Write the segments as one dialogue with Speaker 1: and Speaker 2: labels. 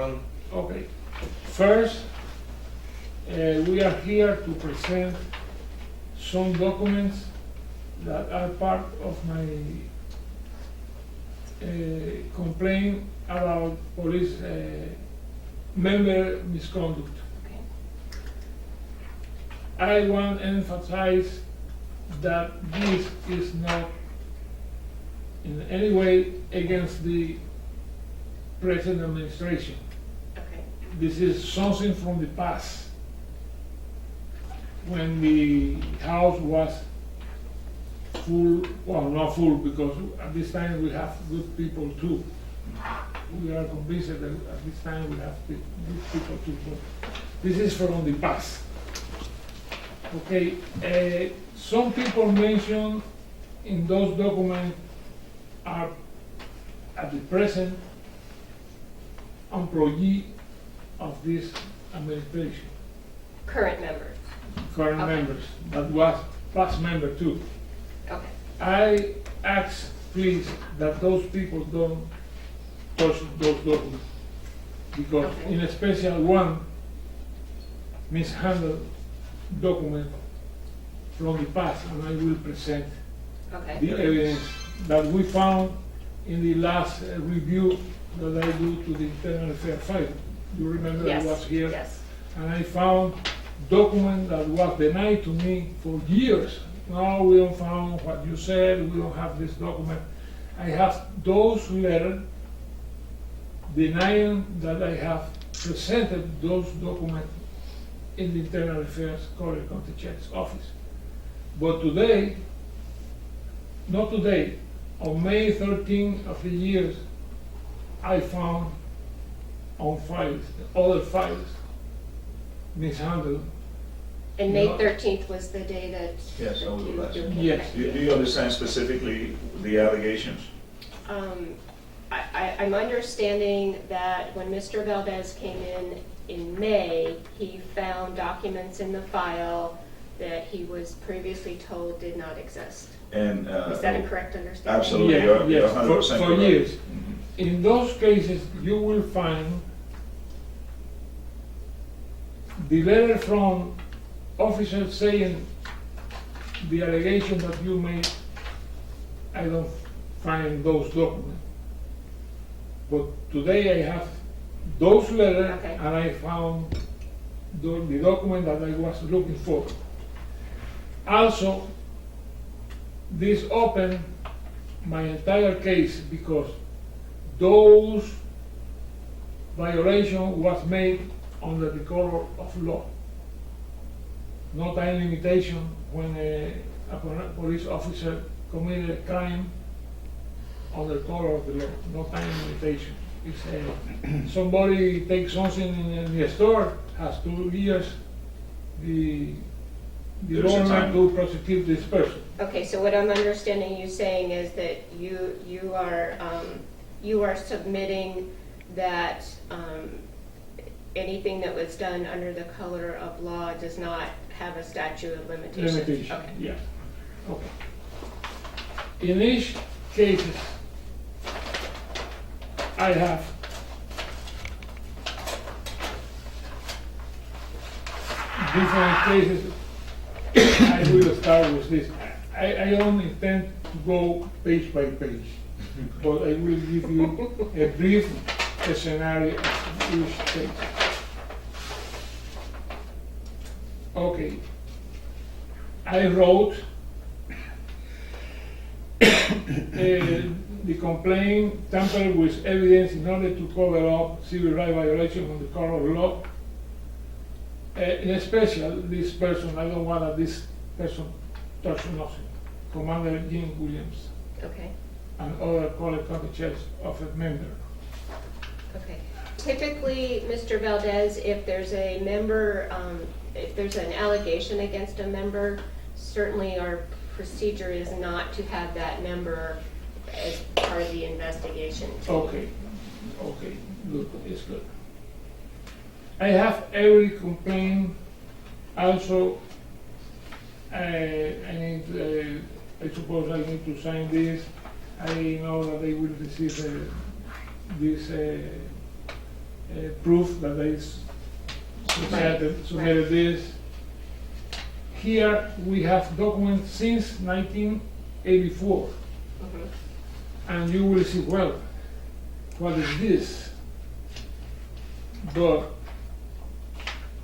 Speaker 1: Aaron.
Speaker 2: Okay. First, we are here to present some documents that are part of my complaint about police member misconduct.
Speaker 3: Okay.
Speaker 2: I want to emphasize that this is not in any way against the present administration.
Speaker 3: Okay.
Speaker 2: This is something from the past, when the house was full, well, not full, because at this time we have good people too. We are convinced that at this time we have good people too, but this is from the past. Okay, some people mention in those documents are at the present employee of this administration,
Speaker 3: Current members.
Speaker 2: current
Speaker 3: Okay.
Speaker 2: members, that was past member too.
Speaker 3: Okay.
Speaker 2: I ask, please, that those people don't touch those documents, because
Speaker 3: Okay.
Speaker 2: in a special one mishandled document from the past, and I will present
Speaker 3: Okay.
Speaker 2: the evidence that we found in the last review that I do to the internal affairs file. You remember I
Speaker 3: Yes.
Speaker 2: was here?
Speaker 3: Yes.
Speaker 2: And I found document that was denied to me for years. No, we don't found what you said, we don't have this document. I have those letters denying that I have presented those documents in the internal affairs Collier County Sheriff's office. But today, not today, on May 13 of the years, I found on files, other files, mishandled.
Speaker 3: And May
Speaker 2: No.
Speaker 3: 13th was the day that.
Speaker 1: Yes, that was the last one.
Speaker 2: Yes.
Speaker 1: Do you understand specifically the allegations?
Speaker 3: I'm understanding that when Mr. Valdes came in May, he found documents in the file that he was previously told did not exist.
Speaker 1: And
Speaker 3: Is that a correct understanding?
Speaker 1: Absolutely.
Speaker 2: Yeah,
Speaker 1: you're
Speaker 2: yes,
Speaker 1: 100%
Speaker 2: for
Speaker 1: correct.
Speaker 2: years.
Speaker 1: Mhm.
Speaker 2: In those cases, you will find the letter from officers saying the allegation that you made, I don't find those documents. But today I have those letters,
Speaker 3: Okay.
Speaker 2: and I found the document that I was looking for. Also, this opened my entire case, because those violation was made under the color of law. No time limitation when a police officer committed a crime under color of the law. No time limitation. It's somebody takes something in the store, has 2 years, the
Speaker 1: There's a
Speaker 2: government
Speaker 1: time.
Speaker 2: to prosecute this person.
Speaker 3: Okay, so what I'm understanding you saying is that you are submitting that anything that was done under the color of law does not have a statute of limitations?
Speaker 2: Limitation,
Speaker 3: Okay.
Speaker 2: yeah. Okay. In each case, I have different cases. I will start with this. I don't intend to go page by page, but I will give you a brief scenario of each case. Okay. I wrote the complaint tampered with evidence in order to cover up civil rights violation of the color of law. In special, this person, I don't want that this person touch nothing. Commander Jim Williams
Speaker 3: Okay.
Speaker 2: and other Collier County Sheriff's Office member.
Speaker 3: Okay. Typically, Mr. Valdez, if there's a member, if there's an allegation against a member, certainly our procedure is not to have that member as part of the investigation.
Speaker 2: Okay, okay, good, it's good. I have every complaint. Also, I suppose I need to sign this. I know that they will receive this proof that they submitted this. Here we have documents since 1984,
Speaker 3: Mhm.
Speaker 2: and you will see, well, what is this? But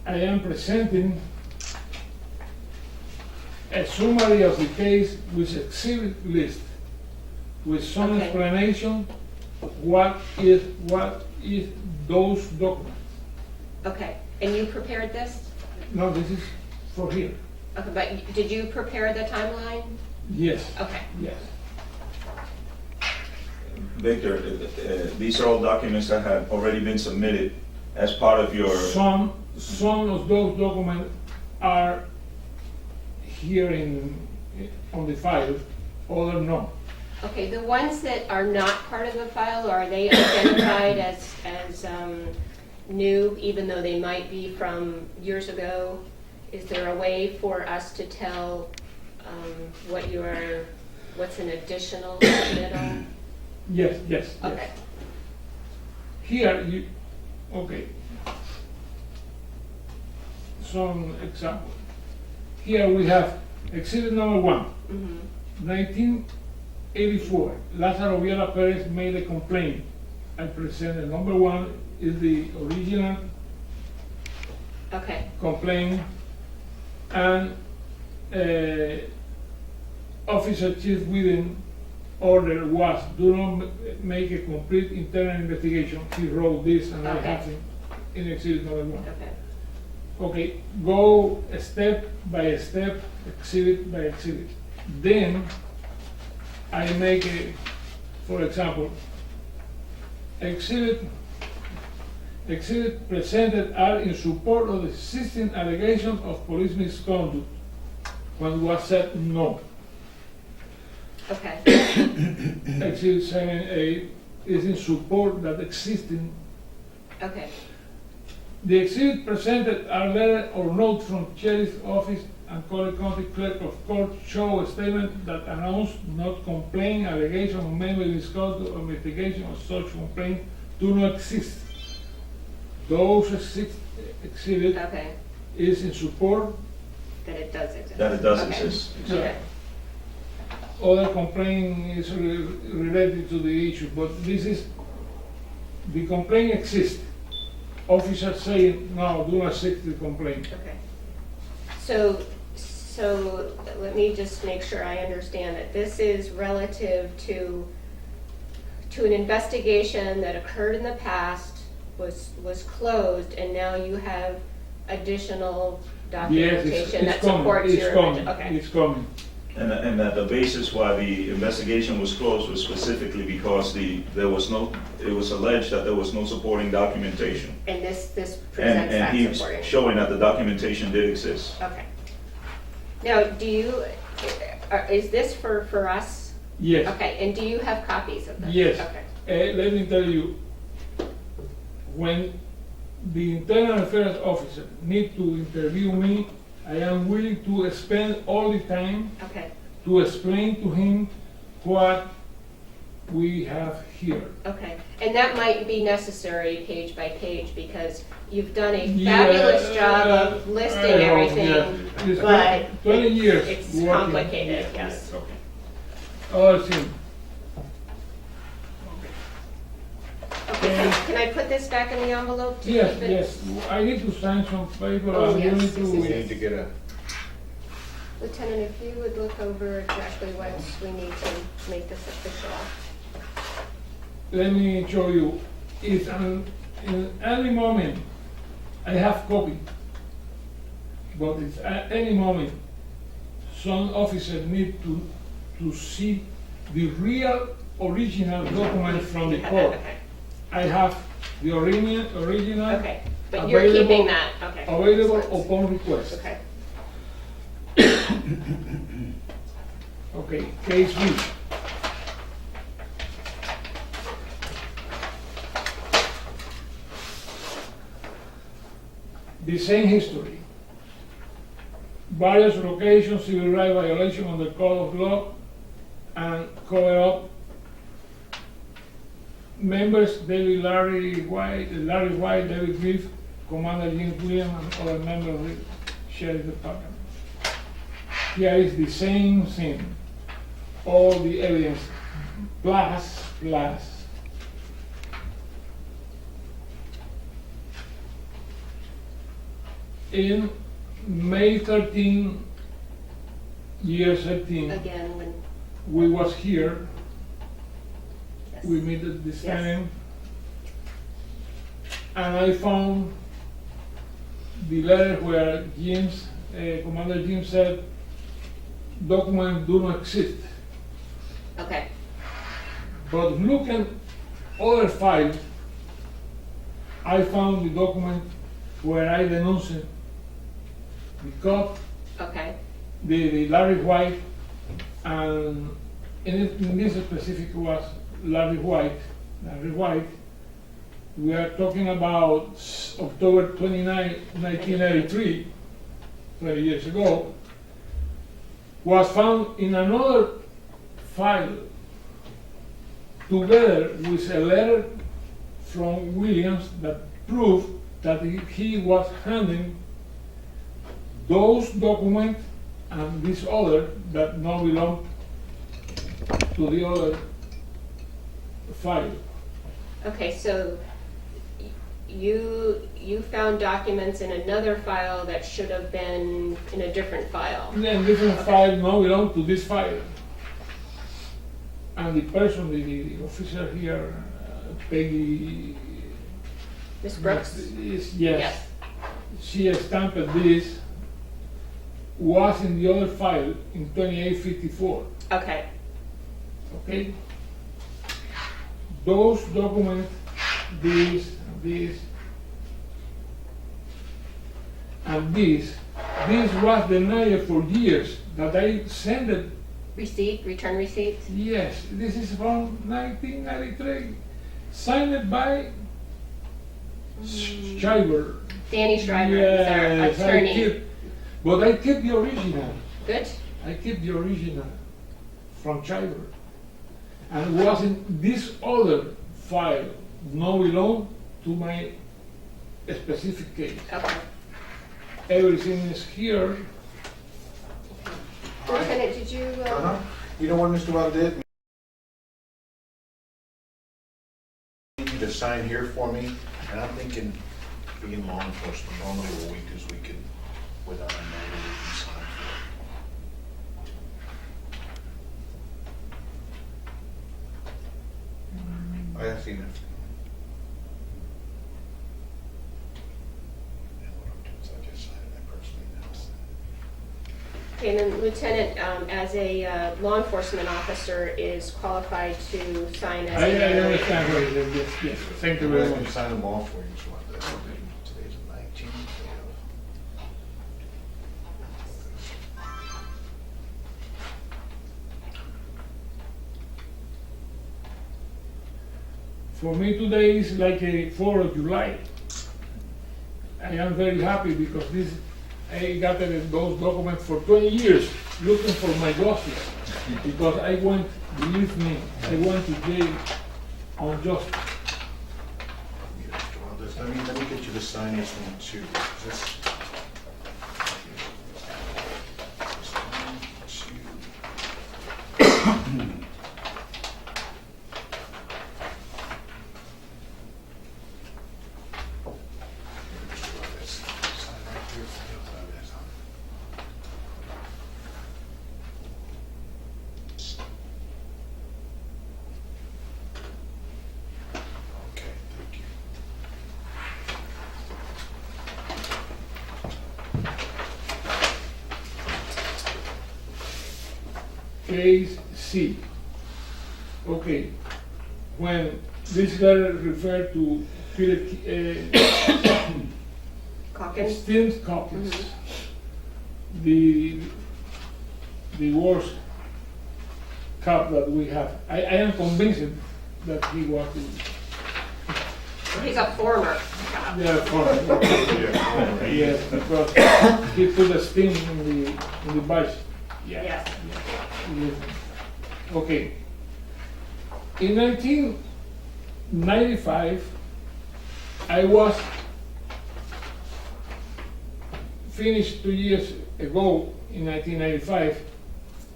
Speaker 2: I am presenting a summary of the case with exhibit list, with some
Speaker 3: Okay.
Speaker 2: explanation what is those documents.
Speaker 3: Okay, and you prepared this?
Speaker 2: No, this is for here.
Speaker 3: Okay, but did you prepare the timeline?
Speaker 2: Yes,
Speaker 3: Okay.
Speaker 2: yes.
Speaker 1: Victor, these are all documents that have already been submitted as part of your,
Speaker 2: Some of those documents are here on the file, other no.
Speaker 3: Okay, the ones that are not part of the file, are they identified as new, even though they might be from years ago? Is there a way for us to tell what's an additional submittal?
Speaker 2: Yes, yes, yes.
Speaker 3: Okay,
Speaker 2: Here, okay. Some example. Here we have exhibit number 1,
Speaker 3: mhm,
Speaker 2: 1984. Lázaro Viera Perez made a complaint. I presented number 1 is the original
Speaker 3: okay,
Speaker 2: complaint, and Officer Chief Whedon order was do not make a complete internal investigation. He wrote this, and I
Speaker 3: Okay.
Speaker 2: have it in exhibit number 1.
Speaker 3: okay,
Speaker 2: Okay, go step by step, exhibit by exhibit. Then I make a, for example, exhibit presented are in support of the existing allegations of police misconduct, when was said no.
Speaker 3: okay,
Speaker 2: Exhibit 7A is in support that existing.
Speaker 3: okay,
Speaker 2: The exhibit presented are letter or note from Sheriff's Office and Collier County Clerk of Court show a statement that announce not complaint, allegation of member misconduct or investigation of such complaint do not exist. Those exhibit
Speaker 3: okay,
Speaker 2: is in support.
Speaker 3: that it does exist.
Speaker 1: that it does
Speaker 3: Okay.
Speaker 1: exist.
Speaker 3: Okay,
Speaker 2: Other complaint is related to the issue, but this is, the complaint exists. Officer saying, no, do not accept the complaint.
Speaker 3: okay. So let me just make sure I understand that this is relative to an investigation that occurred in the past, was closed, and now you have additional
Speaker 2: Yes,
Speaker 3: documentation that
Speaker 2: it's coming,
Speaker 3: supports
Speaker 2: it's
Speaker 3: your
Speaker 2: coming,
Speaker 3: original, okay.
Speaker 2: it's coming.
Speaker 1: And that the basis why the investigation was closed was specifically because it was alleged that there was no supporting documentation.
Speaker 3: And this presents
Speaker 1: And
Speaker 3: that
Speaker 1: he's
Speaker 3: supporting.
Speaker 1: showing that the documentation did exist.
Speaker 3: Okay. Now, is this for us?
Speaker 2: Yes.
Speaker 3: Okay, and do you have copies of this?
Speaker 2: Yes.
Speaker 3: Okay,
Speaker 2: Let me tell you, when the internal affairs officer need to interview me, I am willing to spend all the time
Speaker 3: okay,
Speaker 2: to explain to him what we have here.
Speaker 3: okay. And that might be necessary page by page, because you've done a
Speaker 2: Yeah,
Speaker 3: fabulous job of listing
Speaker 2: I know,
Speaker 3: everything,
Speaker 2: yeah. It's
Speaker 3: but
Speaker 2: 20 years
Speaker 3: it's
Speaker 2: working.
Speaker 3: complicated, yes.
Speaker 1: Okay.
Speaker 2: Oh, see.
Speaker 3: Okay, can I put this back in the envelope to
Speaker 2: Yes,
Speaker 3: keep it?
Speaker 2: yes, I need to sign some paper,
Speaker 3: Oh,
Speaker 2: and
Speaker 3: yes,
Speaker 2: you need
Speaker 3: yes,
Speaker 2: to.
Speaker 3: yes,
Speaker 4: You need to get a,
Speaker 3: Lieutenant, if you would look over exactly what we need to make this official.
Speaker 2: Let me show you. If in any moment I have copy, but if at any moment some officer need to see the real original document from the court,
Speaker 3: Okay,
Speaker 2: I have the original
Speaker 3: okay, but you're
Speaker 2: Available-
Speaker 3: keeping that, okay.
Speaker 2: available
Speaker 3: Excellent.
Speaker 2: upon request.
Speaker 3: Okay,
Speaker 2: Okay, case B. The same history. Various locations, civil rights violation on the code of law, and cover up members David Larry White, David Griff, Commander James Williams, and other members of the Sheriff Department. Here is the same thing. All the evidence plus in May 13, year 13,
Speaker 3: Again, when,
Speaker 2: we was here,
Speaker 3: yes.
Speaker 2: we met at this
Speaker 3: Yes.
Speaker 2: time, and I found the letter where Commander James said, documents do not exist.
Speaker 3: Okay,
Speaker 2: But looking other files, I found the document where I denounced the cop,
Speaker 3: okay,
Speaker 2: the Larry White, and in this specific was Larry White. We are talking about October 29, 1993, 20 years ago, was found in another file together with a letter from Williams that proved that he was handling those documents and this other that now belong to the other file.
Speaker 3: okay, so you found documents in another file that should have been in a different file.
Speaker 2: And then different file now belong to this file. And the person, the officer here, Peggy,
Speaker 3: Ms. Brooks?
Speaker 2: yes,
Speaker 3: Yes.
Speaker 2: she stamped this, was in the other file in 2854,
Speaker 3: Okay,
Speaker 2: okay? Those documents, this, and this was denied for years that I sent it.
Speaker 3: return receipt?
Speaker 2: Yes, this is from 1993, signed by Schreiber.
Speaker 3: Danny Schreiber is our
Speaker 2: Yes,
Speaker 3: attorney.
Speaker 2: but I kept the original.
Speaker 3: Good,
Speaker 2: I kept the original from Schreiber. And it was in this other file, now belong to my specific case.
Speaker 3: okay.
Speaker 2: Everything is here.
Speaker 3: Lieutenant, did you,
Speaker 4: You know what, Mr. Valdes? You need to sign here for me, and I'm thinking, being law enforcement, normally what we do is we can, without a notary, we can sign for it. I have seen it. And what I'm doing is I just sign it, I personally announce it.
Speaker 3: okay, and then Lieutenant, as a law enforcement officer, is qualified to sign as
Speaker 2: I
Speaker 3: a
Speaker 2: understand what it is, yes, thank you very
Speaker 4: I can
Speaker 2: much.
Speaker 4: sign them all for you, so today's the 19th.
Speaker 2: For me today is like a 4th of July. I am very happy because I got those documents for 20 years looking for my dossier. Because I went, believe me, I went to jail on just,
Speaker 4: Let me get you to sign this one too. This. Okay, thank you.
Speaker 2: Case C. Okay, when this letter referred to
Speaker 3: Calkins?
Speaker 2: Steve Calkins, the worst cop that we have. I am convinced that he was the
Speaker 3: He's a former cop.
Speaker 2: yes, because he put a sting in the badge.
Speaker 3: Yes.
Speaker 2: Yes. Okay. In 95, I was finished 2 years ago in 1995,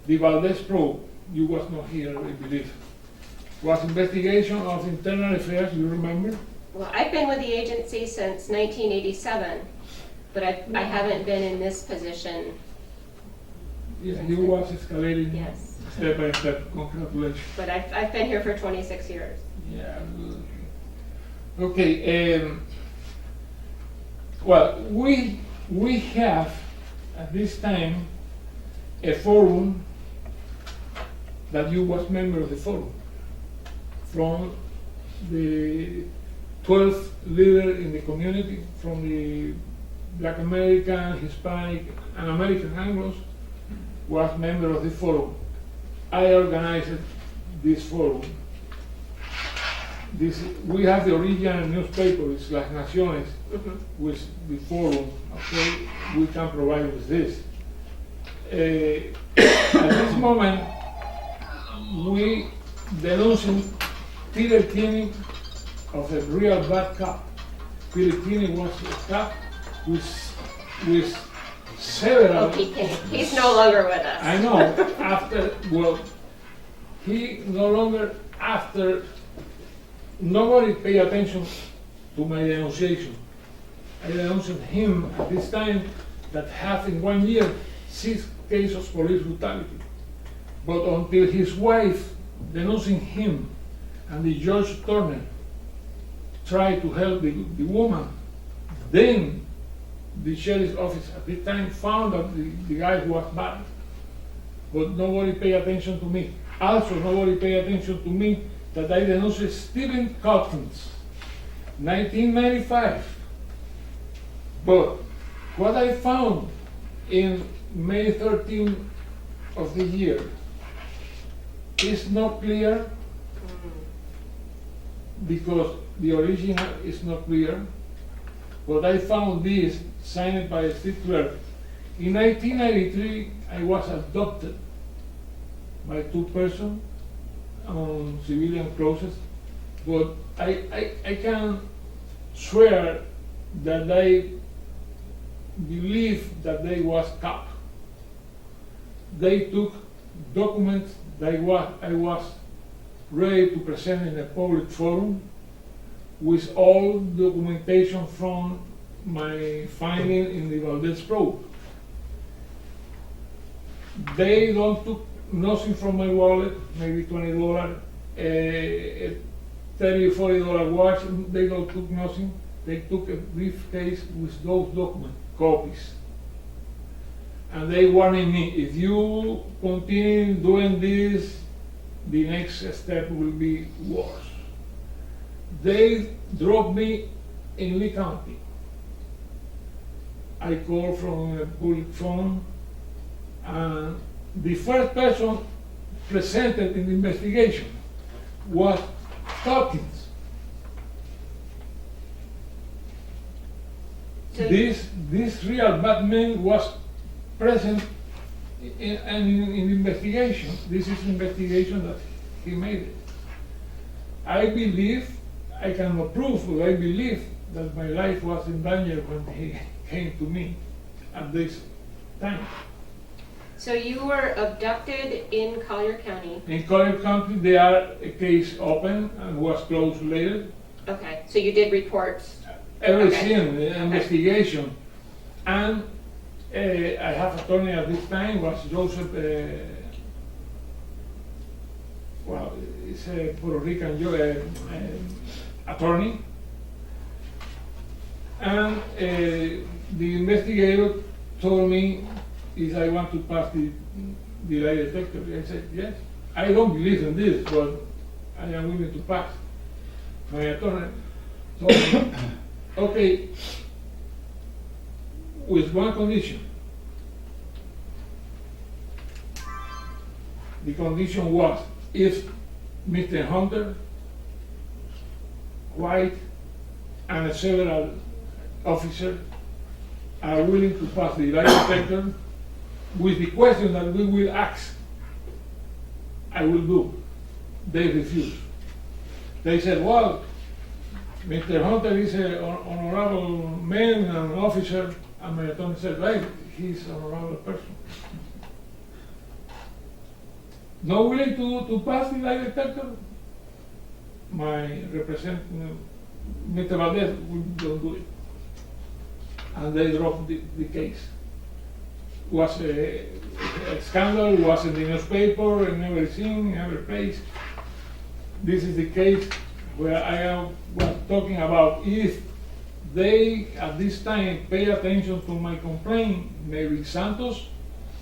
Speaker 2: the Valdes probe, you was not here, I believe, was investigation of internal affairs, you remember?
Speaker 3: Well, I've been with the agency since 1987, but I haven't been in this position.
Speaker 2: Yeah, you was escalating
Speaker 3: Yes.
Speaker 2: step by step, congratulations.
Speaker 3: But I've been here for 26 years.
Speaker 2: Yeah, good. Okay, well, we have at this time a forum that you was member of the forum from the 12th leader in the community, from the Black American, Hispanic, and American Anglos, was member of the forum. I organized this forum. We have the original newspaper, it's Las Naciones, with the forum, okay, we can provide with this. At this moment, we denouncing Peter Kinney of a real bad cop. Peter Kinney was a cop with several.
Speaker 3: Oh, he's no longer with us.
Speaker 2: I know, he no longer, after, nobody pay attention to my denunciation. I denounced him at this time that have in 1 year 6 cases of police brutality. But until his wife denouncing him and the Judge Turner tried to help the woman, then the sheriff's office at the time found that the guy was bad. But nobody paid attention to me. Also, nobody paid attention to me that I denounced Stephen Cottons, 1995. But what I found in May 13 of the year is not clear, because the original is not clear. But I found this signed by a state clerk. In 1993, I was adopted by 2 persons on civilian process, but I can swear that I believe that they was cop. They took documents that I was ready to present in a public forum with all documentation from my finding in the Valdes probe. They don't took nothing from my wallet, maybe $20, a $30, $40 watch, they don't took nothing. They took a briefcase with those documents, copies. And they warning me, if you continue doing this, the next step will be worse. They dropped me in Lee County. I called from a public phone, and the first person presented in the investigation was Hawkins.
Speaker 3: So
Speaker 2: This real bad man was present in the investigation. This is investigation that he made it. I believe, I cannot prove, but I believe that my life was in danger when he came to me at this time.
Speaker 3: So you were abducted in Collier County.
Speaker 2: In Collier County, there are a case open and was closed later.
Speaker 3: Okay, so you did reports.
Speaker 2: Everything, the investigation. And I have attorney at this time, was Joseph, well, it's a Puerto Rican attorney. And the investigator told me if I want to pass the lie detector. I said, yes. I don't believe in this, but I am willing to pass. My attorney told me, okay, with one condition. The condition was if Mr. Hunter, White, and several officers are willing to pass the lie detector with the question that we will ask, I will do. They refuse. they said, well, Mr. Hunter is an honorable man and officer, and my attorney said, right, he's an honorable person. Not willing to pass the lie detector? My representative, Mr. Valdes, don't do it. And they dropped the case. Was a scandal, was in the newspaper, and everything, every place. This is the case where I was talking about if they at this time pay attention to my complaint, maybe Santos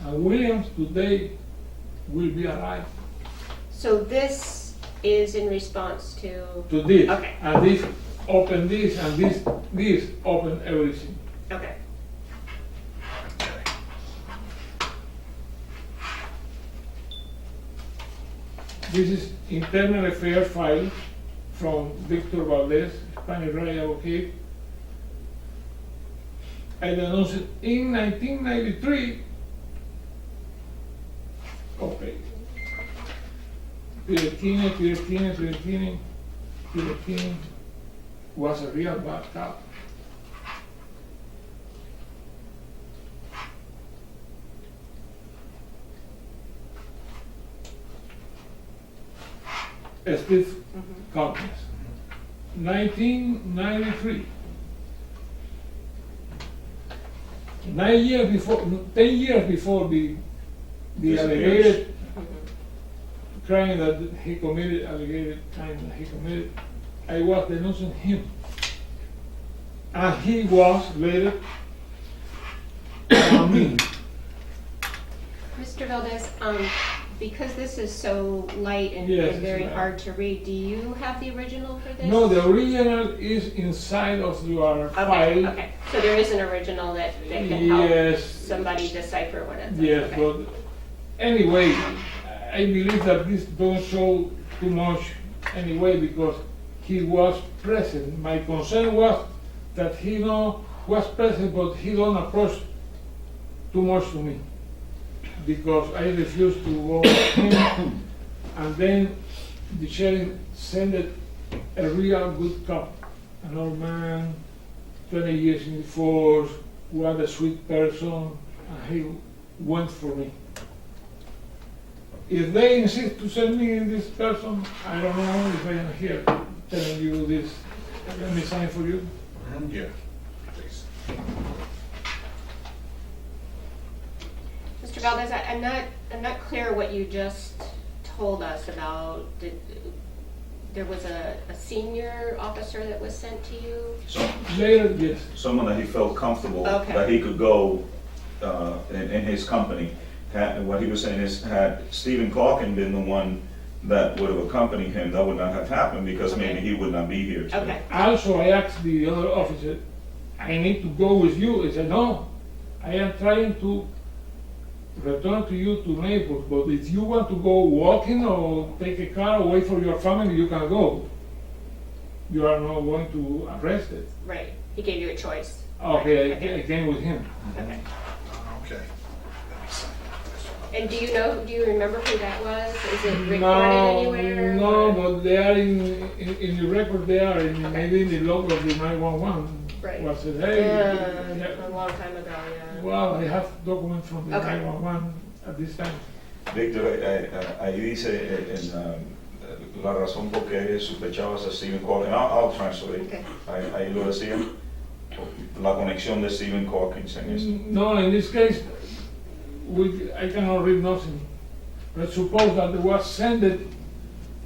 Speaker 2: and Williams today will be alive.
Speaker 3: So this is in response to?
Speaker 2: To this,
Speaker 3: Okay.
Speaker 2: and this open this, and this open everything.
Speaker 3: Okay.
Speaker 2: This is internal affairs file from Victor Valdes, Spanish right advocate. I denounced it in 1993. Okay. Pirequine was a real bad cop. Stiff contest. 1993. 9 years before, 10 years before the alleged crime that he committed, alleged crime that he committed, I was denouncing him. And he was later on me.
Speaker 3: Mr. Valdes, because this is so light and
Speaker 2: Yes,
Speaker 3: and very
Speaker 2: it's light.
Speaker 3: hard to read, do you have the original for this?
Speaker 2: No, the original is inside of your
Speaker 3: Okay,
Speaker 2: file.
Speaker 3: okay. So there is an original that can help
Speaker 2: Yes.
Speaker 3: somebody decipher what it says?
Speaker 2: Yes,
Speaker 3: Okay.
Speaker 2: but anyway, I believe that this don't show too much anyway because he was present. My concern was that he was present, but he don't approach too much to me because I refused to go with him. And then the sheriff sent a real good cop, an old man, 20 years in the force, was a sweet person, and he went for me. If they insist to send me this person, I don't know if I am here telling you this. Let me sign for you.
Speaker 4: Yeah, please.
Speaker 3: Mr. Valdes, I'm not clear what you just told us about. There was a senior officer that was sent to you?
Speaker 2: Later, yes.
Speaker 1: Someone that he felt comfortable,
Speaker 3: Okay.
Speaker 1: that he could go in his company. What he was saying is, had Stephen Calkin been the one that would have accompanied him, that would not have happened because
Speaker 3: Okay.
Speaker 1: maybe he would not be here today.
Speaker 3: Okay.
Speaker 2: Also, I asked the other officer, I need to go with you. He said, no, I am trying to return to you to Naples, but if you want to go walking or take a car or wait for your family, you can go. You are not going to arrest it.
Speaker 3: Right. He gave you a choice.
Speaker 2: Okay,
Speaker 3: Right,
Speaker 2: I came with him.
Speaker 3: Okay.
Speaker 4: Okay. Let me sign that.
Speaker 3: And do you remember who that was? Is it recorded anywhere?
Speaker 2: No,
Speaker 3: or-
Speaker 2: but they are in the record. They are maybe in the log of the 911.
Speaker 3: Right.
Speaker 2: Was said, hey,
Speaker 3: A long time ago, yeah.
Speaker 2: well, I have documents from the
Speaker 3: Okay.
Speaker 2: 911 at this time.
Speaker 1: Víctor, ahí dice la razón por qué sospechabas a Stephen Calkin. I'll translate.
Speaker 3: Okay.
Speaker 1: Ahí lo decía. La conexión de Stephen Calkin en esto.
Speaker 2: No, in this case, I cannot read nothing. But suppose that it was sent.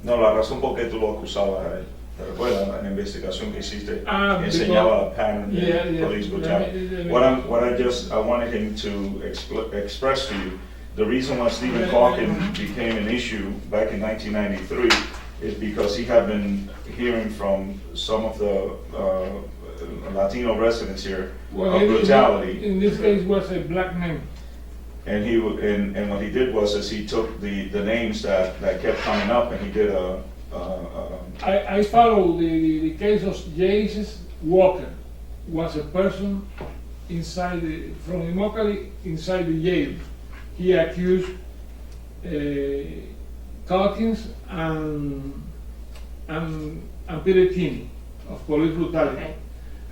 Speaker 1: No, la razón por qué tú lo acusabas a él. ¿Te recuerdas? En la investigación que hiciste, enseñaba la pattern de
Speaker 2: Yeah,
Speaker 1: police
Speaker 2: let
Speaker 1: brutality.
Speaker 2: me-
Speaker 1: I wanted him to express to you, the reason why Stephen Calkin became an issue back in 1993 is because he had been hearing from some of the Latino residents here of brutality.
Speaker 2: In this case, was a black man.
Speaker 1: And and what he did was he took the names that kept coming up and he did
Speaker 2: I follow the case of Jesus Walker. Was a person inside from Immokalee inside the jail. He accused Calkins and and Peter Kinney of police brutality.
Speaker 3: Okay.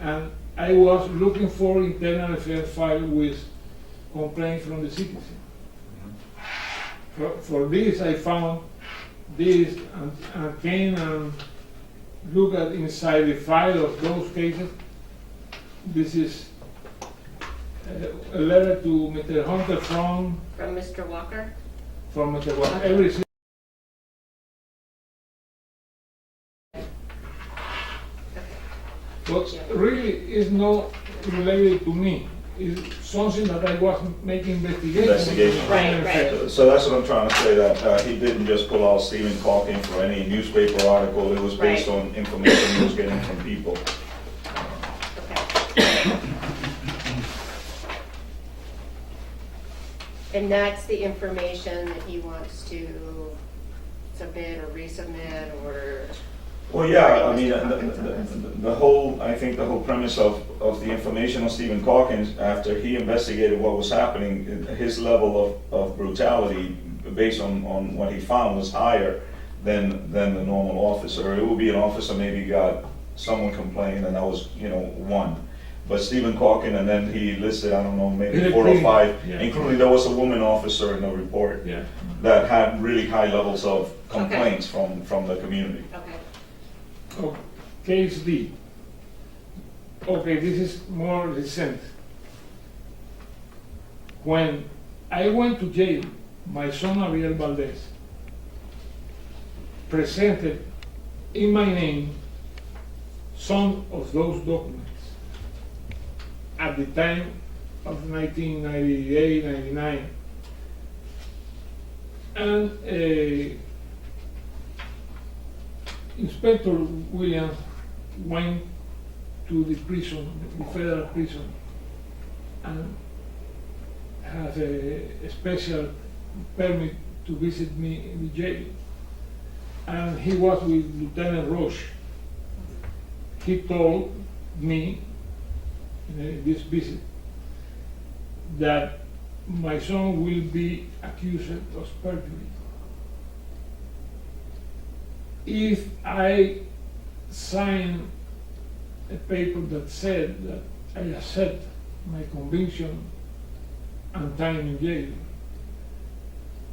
Speaker 2: And I was looking for internal affairs file with complaints from the citizen. For this, I found this and came and looked at inside the file of those cases. This is a letter to Mr. Hunter from
Speaker 3: Mr. Walker?
Speaker 2: Mr. Walker.
Speaker 3: Okay.
Speaker 2: Every but really is not related to me. It's something that I was making
Speaker 1: Investigation.
Speaker 3: Right.
Speaker 1: So that's what I'm trying to say, that he didn't just pull out Stephen Calkin for any newspaper article. It was based
Speaker 3: Right.
Speaker 1: on information he was getting from people.
Speaker 3: Okay. And that's the information that he wants to submit or resubmit or?
Speaker 1: Well, yeah, I mean, the whole, I think the whole premise of the information on Stephen Calkins, after he investigated what was happening, his level of brutality, based on what he found, was higher than the normal officer. It would be an officer maybe got someone complained, and that was, one. But Stephen Calkin, and then he listed, I don't know, maybe 4 or 5,
Speaker 2: Yeah.
Speaker 1: including there was a woman officer in the report
Speaker 2: Yeah.
Speaker 1: that had really high levels of complaints from the community.
Speaker 3: Okay.
Speaker 2: Oh, case D. Okay, this is more recent. When I went to jail, my son Ariel Valdes presented in my name some of those documents at the time of 1998, 99. And Inspector Williams went to the prison, the federal prison, and has a special permit to visit me in the jail. And he was with Lieutenant Roche. He told me in this visit that my son will be accused of perjury if I sign a paper that said that I accept my conviction and time in jail.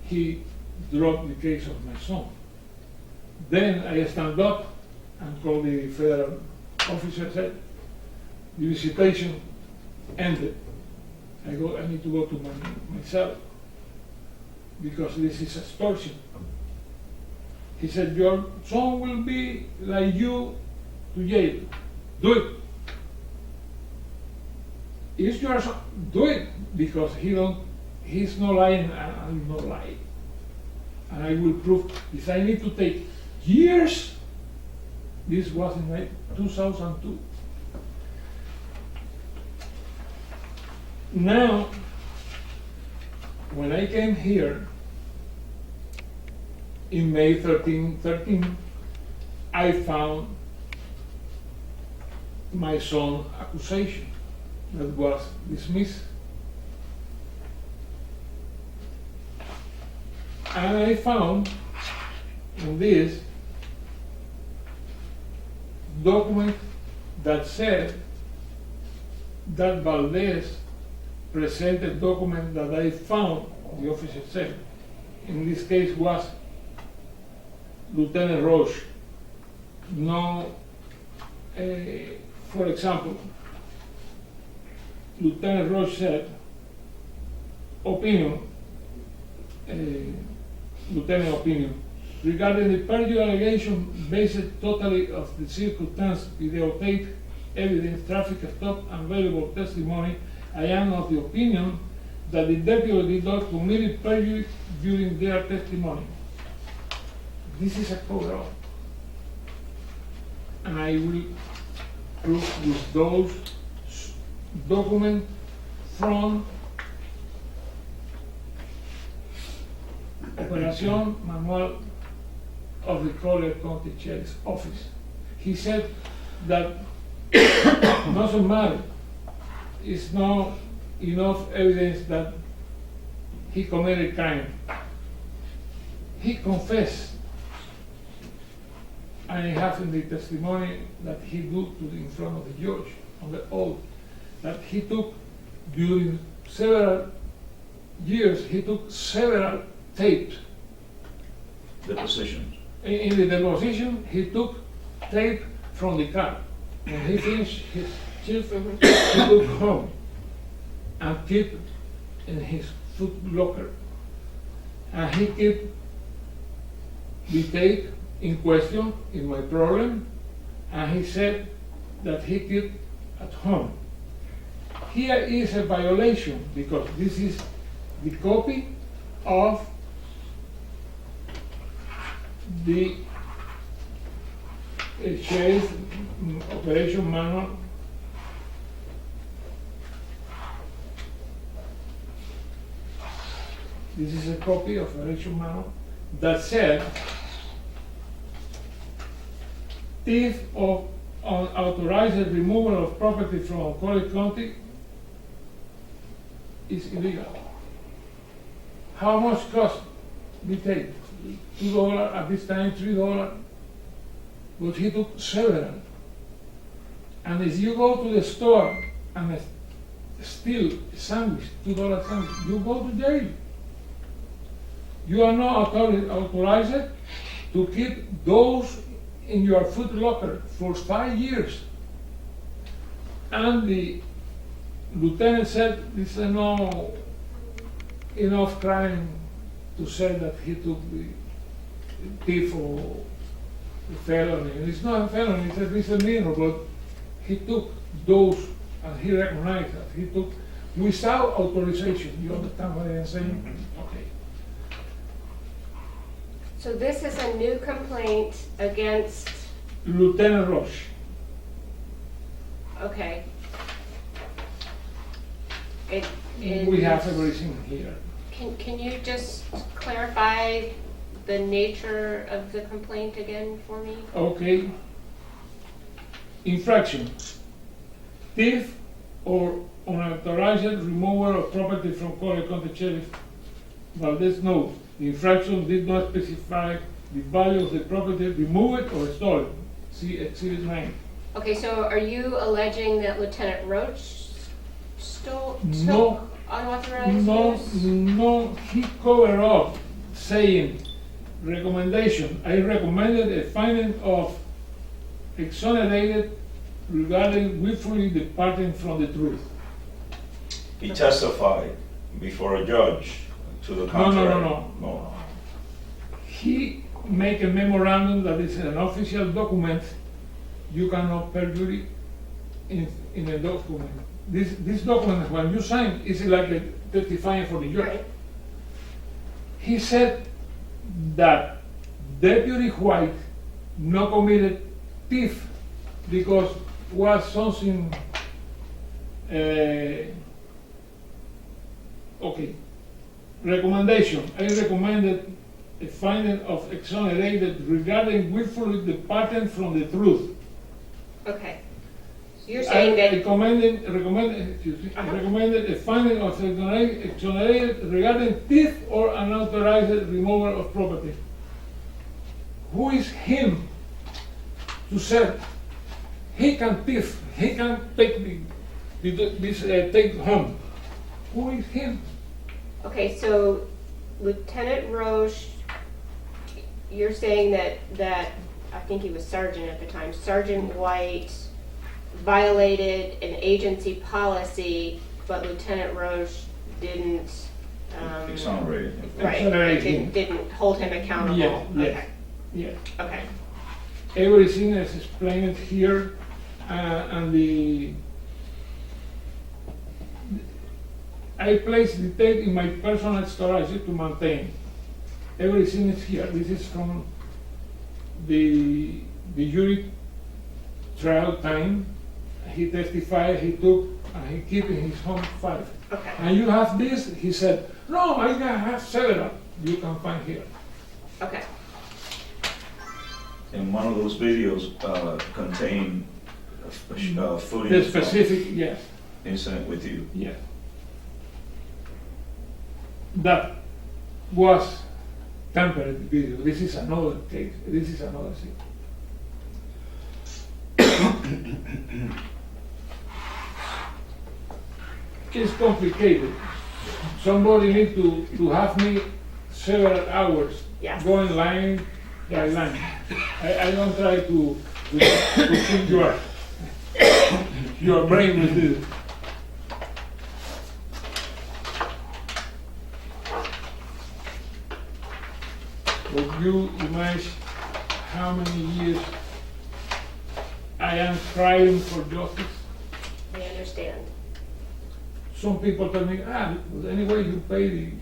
Speaker 2: He dropped the case of my son. Then I stand up and call the federal officer, said, the visitation ended. I need to go to my cell because this is extortion. He said, your son will be like you to jail. Do it. Is your son? Do it, because he's not lying and I'm not lying. And I will prove, if I need to take years, this was in 2002. Now, when I came here, in May 13, I found my son's accusation that was dismissed. And I found in this document that said that Valdes presented document that I found, the officer said, in this case was Lieutenant Roche. No, for example, Lieutenant Roche said, opinion, Lieutenant opinion, regarding the perjury allegation based totally of the circumstance, videotape, evidence, traffic stop, and valuable testimony, I am of the opinion that the deputy did not commit perjury during their testimony. This is a cover-up, and I will prove with those documents from Operation Manual of the Collier County Sheriff's Office. He said that doesn't matter, it's not enough evidence that he committed crime. He confessed. I have in the testimony that he do in front of the judge on the oath, that he took during several years, he took several tapes.
Speaker 1: Depositions.
Speaker 2: In the deposition, he took tape from the car. When he finished his shift, he took home and keep in his foot locker. And he keep the tape in question in my problem, and he said that he keep at home. Here is a violation because this is the copy of the sheriff operation manual. This is a copy of operation manual that said thief of unauthorized removal of property from Collier County is illegal. How much cost we take? $2 at this time, $3, but he took several. And if you go to the store and steal a sandwich, $2 sandwich, you go to jail. You are not authorized to keep those in your foot locker for 5 years. And the lieutenant said this is no enough crime to say that he took the thief or the felony. It's not a felony, it's a misdemeanor, but he took those and he recognized that he took without authorization. You understand what I'm saying? Okay.
Speaker 3: So this is a new complaint against,
Speaker 2: Lieutenant Roche.
Speaker 3: okay.
Speaker 2: We have everything here.
Speaker 3: Can you just clarify the nature of the complaint again for me?
Speaker 2: Okay. Infraction. Thief or unauthorized removal of property from Collier County Sheriff Valdes note. The infraction did not specify the value of the property removed or stolen. See Exhibit 9.
Speaker 3: Okay, so are you alleging that Lieutenant Roach stole
Speaker 2: No.
Speaker 3: unauthorized
Speaker 2: No,
Speaker 3: use?
Speaker 2: no, he covered up saying, recommendation, I recommended a finding of exonerated regarding willfully departing from the truth.
Speaker 1: He testified before a judge to the
Speaker 2: No,
Speaker 1: contrary.
Speaker 2: no. He make a memorandum that is an official document. You cannot perjury in a document. This document, when you sign, is like a testifying for the judge.
Speaker 3: Right.
Speaker 2: He said that Deputy White no committed thief because was something okay. Recommendation. I recommended a finding of exonerated regarding willfully departing from the truth.
Speaker 3: Okay. So you're saying
Speaker 2: I
Speaker 3: that,
Speaker 2: recommended a finding of exonerated regarding thief or unauthorized removal of property. Who is him to say he can thief, he can take take home? Who is him?
Speaker 3: okay, so Lieutenant Roche, you're saying that I think he was sergeant at the time, Sergeant White violated an agency policy, but Lieutenant Roche didn't,
Speaker 1: Exonerated.
Speaker 3: right,
Speaker 2: Exonerate him.
Speaker 3: didn't hold him accountable.
Speaker 2: Yeah, yes,
Speaker 3: Okay.
Speaker 2: yes.
Speaker 3: Okay.
Speaker 2: Everything is explained here, and I place the tape in my personal storage to maintain. Everything is here. This is from the jury trial time. He testified, he took, and he keep in his home 5.
Speaker 3: Okay.
Speaker 2: And you have this? He said, no, I have several. You can find here.
Speaker 3: Okay.
Speaker 1: And one of those videos contain
Speaker 2: The
Speaker 1: footage from
Speaker 2: specific, yes.
Speaker 1: incident with you.
Speaker 2: Yes. That was tampered video. This is another case. This is another thing. It's complicated. Somebody need to have me several hours
Speaker 3: Yes.
Speaker 2: going line by line. I don't try to keep your brain with this. But you imagine how many years I am trying for justice.
Speaker 3: I understand.
Speaker 2: Some people tell me, anyway, you pay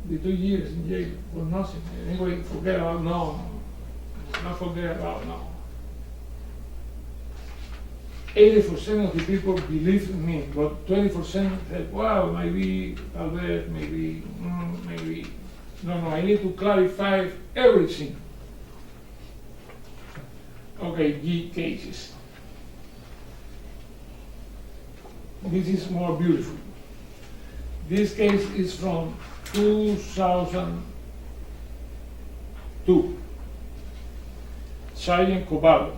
Speaker 2: the 2 years in jail for nothing. Anyway, forget about not forget about no. 80% of the people believe in me, but 20% said, wow, maybe, Valdes, maybe, maybe. No, I need to clarify everything. Okay, G cases. This is more beautiful. This case is from 2002. Sergeant Cobalo.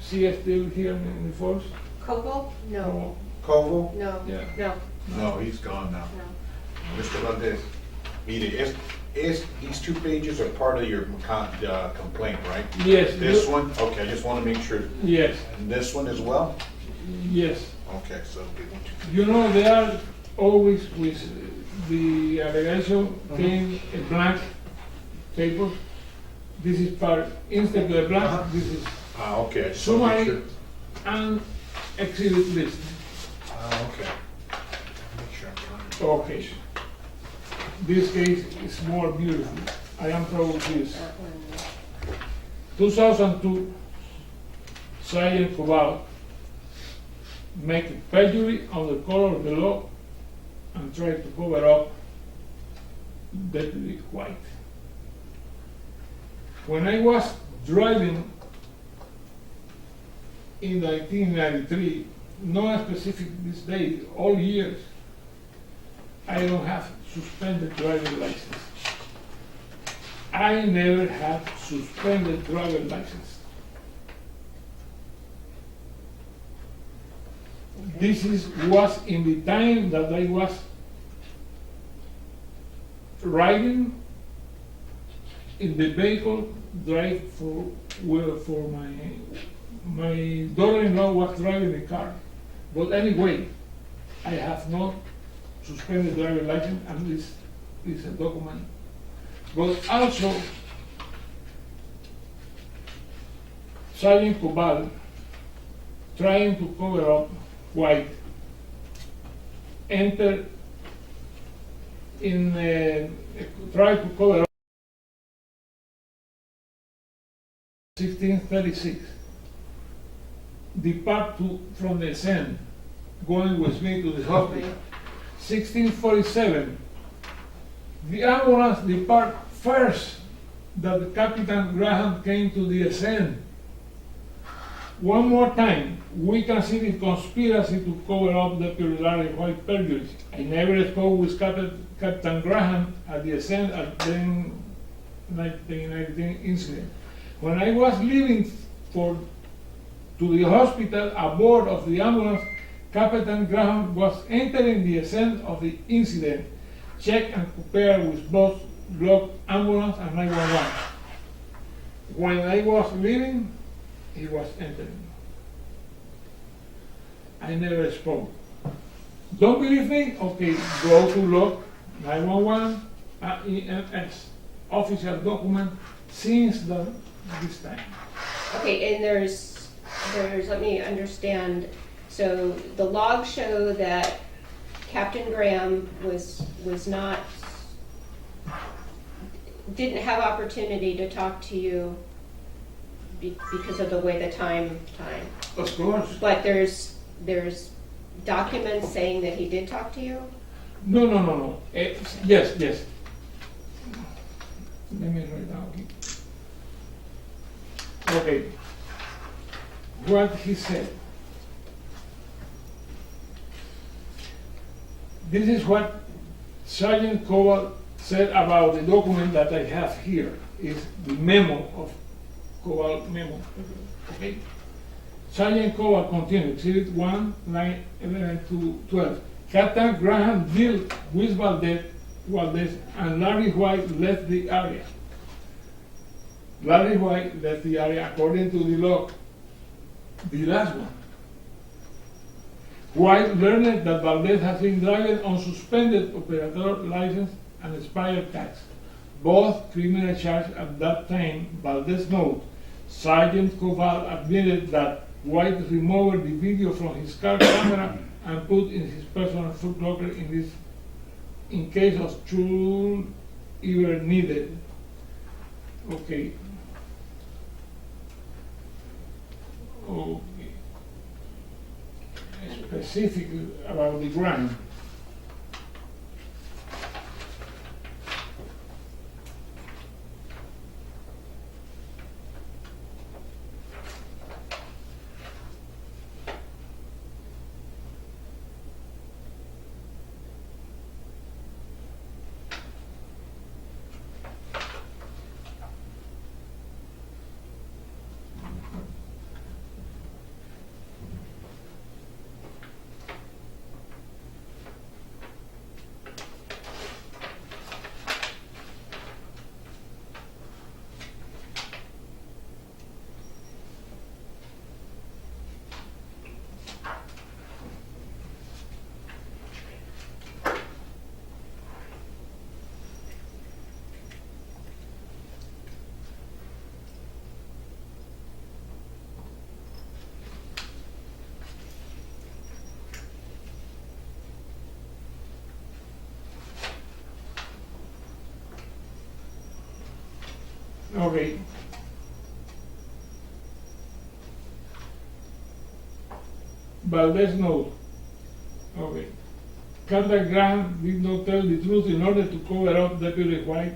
Speaker 2: See still here in the force?
Speaker 3: Koval? No,
Speaker 4: Koval?
Speaker 3: no,
Speaker 2: Yeah.
Speaker 3: no,
Speaker 4: No, he's gone now.
Speaker 3: no.
Speaker 4: Mr. Valdes, mire, these 2 pages are part of your complaint, right?
Speaker 2: Yes.
Speaker 4: This one, okay, I just want to make sure.
Speaker 2: Yes,
Speaker 4: And this one as well?
Speaker 2: yes.
Speaker 4: Okay, so it'll be 1, 2, 3.
Speaker 2: You know, they are always with the allegation came a blank paper. This is part, instead of the blank, this is
Speaker 4: Okay, I just want to make
Speaker 2: summary
Speaker 4: sure.
Speaker 2: and exhibit list.
Speaker 4: Okay. Make sure I'm trying.
Speaker 2: Okay. This case is more beautiful. I am proud of this.
Speaker 3: That one.
Speaker 2: 2002, Sergeant Cobalo make perjury on the color of the law and try to cover up Deputy White. When I was driving in 1993, no specific this day, all years, I don't have suspended driving license. I never had suspended driving license. Was in the time that I was riding in the vehicle, drive for my daughter-in-law was driving the car. But anyway, I have not suspended driving license, and this is a document. But also, Sergeant Cobalo, trying to cover up White, entered in, tried to cover up 1636, depart from the scene, going with me to the hospital. 1647, the ambulance depart first that Captain Graham came to the scene. One more time, we can see the conspiracy to cover up the Larry White perjury. I never spoke with Captain Graham at the scene at the 1919 incident. When I was leaving to the hospital aboard of the ambulance, Captain Graham was entering the scene of the incident, check and compare with both block ambulance and 911. When I was leaving, he was entering. I never spoke. Don't believe me? Okay, go to log 911 EMS official document since this time.
Speaker 3: Okay, and there's, let me understand, so the logs show that Captain Graham was not, didn't have opportunity to talk to you because of the way the time.
Speaker 2: Of course.
Speaker 3: But there's documents saying that he did talk to you?
Speaker 2: No. Yes. Let me write down. Okay. What he said. This is what Sergeant Cobal said about the document that I have here. Is the memo of Cobal memo. Okay. Sergeant Cobalt continued, Exhibit 1, line 11 to 12. Captain Graham dealt with Valdes, and Larry White left the area. Larry White left the area according to the log. The last one. White learned that Valdes has been driving on suspended operator license and expired tax. Both criminal charges at that time. Valdes note, Sergeant Cobalt admitted that White removed the video from his car camera and put in his personal foot locker in case of trouble ever needed. Okay. Okay. Specific about the grant. Okay. Valdes note. Okay. Captain Graham did not tell the truth in order to cover up Deputy White.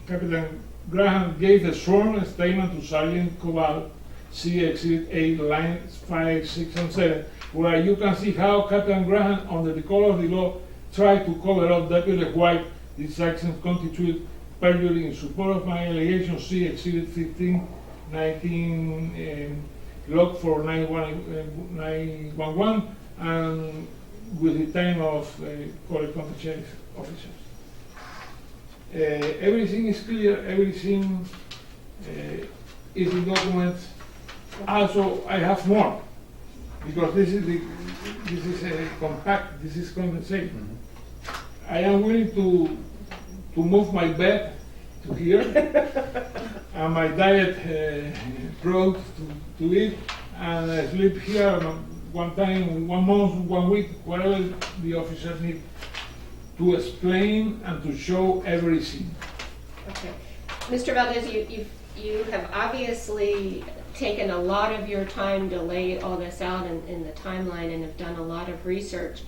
Speaker 2: Captain Graham gave a sworn statement to Sergeant Cobalt, see Exhibit 8, lines 5, 6, and 7, where you can see how Captain Graham, under the color of the law, tried to cover up Deputy White. These actions constitute perjury in support of my allegation. See Exhibit 15, 19, log for 911, and with the time of Collier County Sheriff officers. Everything is clear, everything is in documents. Also, I have more, because this is a compact, this is condensate. I am willing to move my bed to here, and my diet product to eat, and I sleep here one time, 1 month, 1 week, whatever the officers need to explain and to show everything.
Speaker 3: Okay. Mr. Valdes, you have obviously taken a lot of your time to lay all this out in the timeline and have done a lot of research.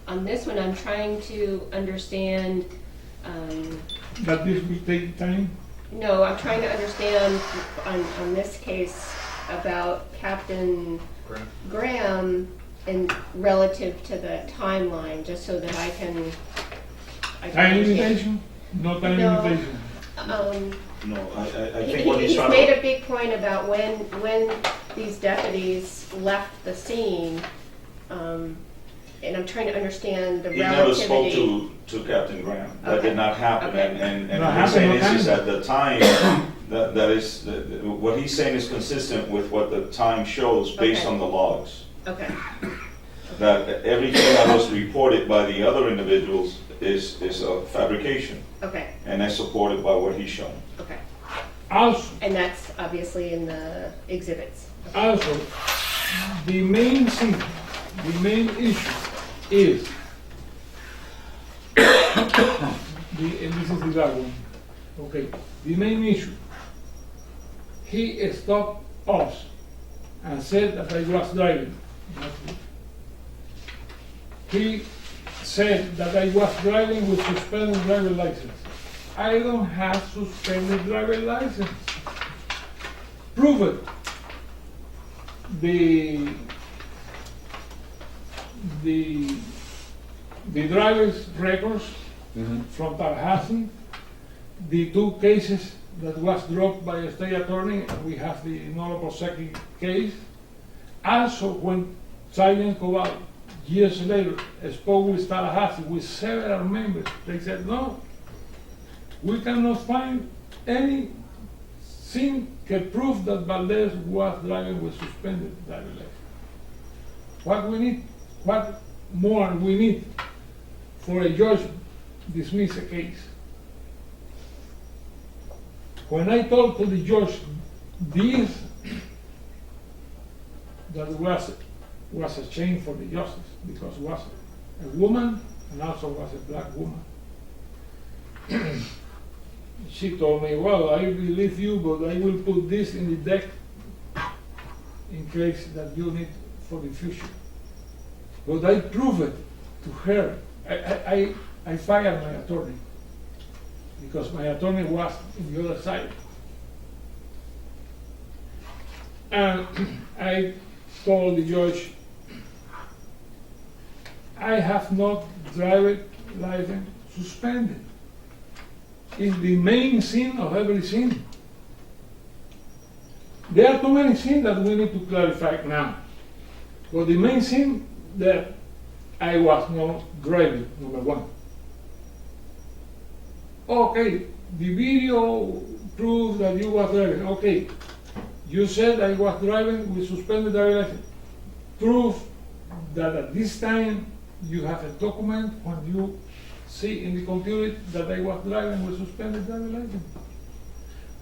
Speaker 3: On this one, I'm trying to understand.
Speaker 2: That this will take time?
Speaker 3: No, I'm trying to understand on this case about Captain Graham and relative to the timeline, just so that I can.
Speaker 2: Time limitation? No time
Speaker 3: No.
Speaker 2: limitation.
Speaker 1: No, I think what he's
Speaker 3: He's
Speaker 1: trying to.
Speaker 3: made a big point about when these deputies left the scene, and I'm trying to understand the
Speaker 1: He never spoke
Speaker 3: relativity.
Speaker 1: to Captain Graham. That
Speaker 3: Okay.
Speaker 1: did not happen.
Speaker 3: Okay.
Speaker 1: And
Speaker 2: No,
Speaker 1: what he's
Speaker 2: happened
Speaker 1: saying
Speaker 2: no
Speaker 1: is
Speaker 2: time.
Speaker 1: at the time, that is, what he's saying is consistent with what the time shows based
Speaker 3: Okay.
Speaker 1: on the logs.
Speaker 3: Okay,
Speaker 1: That everything that was reported by the other individuals is a fabrication,
Speaker 3: okay,
Speaker 1: and that's supported by what he's shown.
Speaker 3: okay.
Speaker 2: Also,
Speaker 3: And that's obviously in the exhibits.
Speaker 2: Also, the main thing, the main issue is, and this is the last one, okay, the main issue, he stopped us and said that I was driving. He said that I was driving with suspended driver license. I don't have suspended driver license. Prove it. The driver's records from Tallahassee, the 2 cases that was dropped by a state attorney, we have the Nolo Posecki case, Also, when Sergeant Cobal years later spoke with Tallahassee with several members, they said, no, we cannot find anything that prove that Valdes was driving with suspended driver license. What more we need for a judge dismiss a case? When I told to the judge this, that was a shame for the justice, because it was a woman and also was a black woman. She told me, well, I believe you, but I will put this in the deck in case that you need for the future. But I proved it to her. I fired my attorney because my attorney was on the other side. And I told the judge, I have not driver's license suspended. It's the main sin of every sin. There are too many sins that we need to clarify now. But the main sin that I was not driving, number one. Okay, the video proves that you was driving. Okay, you said I was driving with suspended driver license. Proof that at this time you have a document when you see in the computer that I was driving with suspended driver license.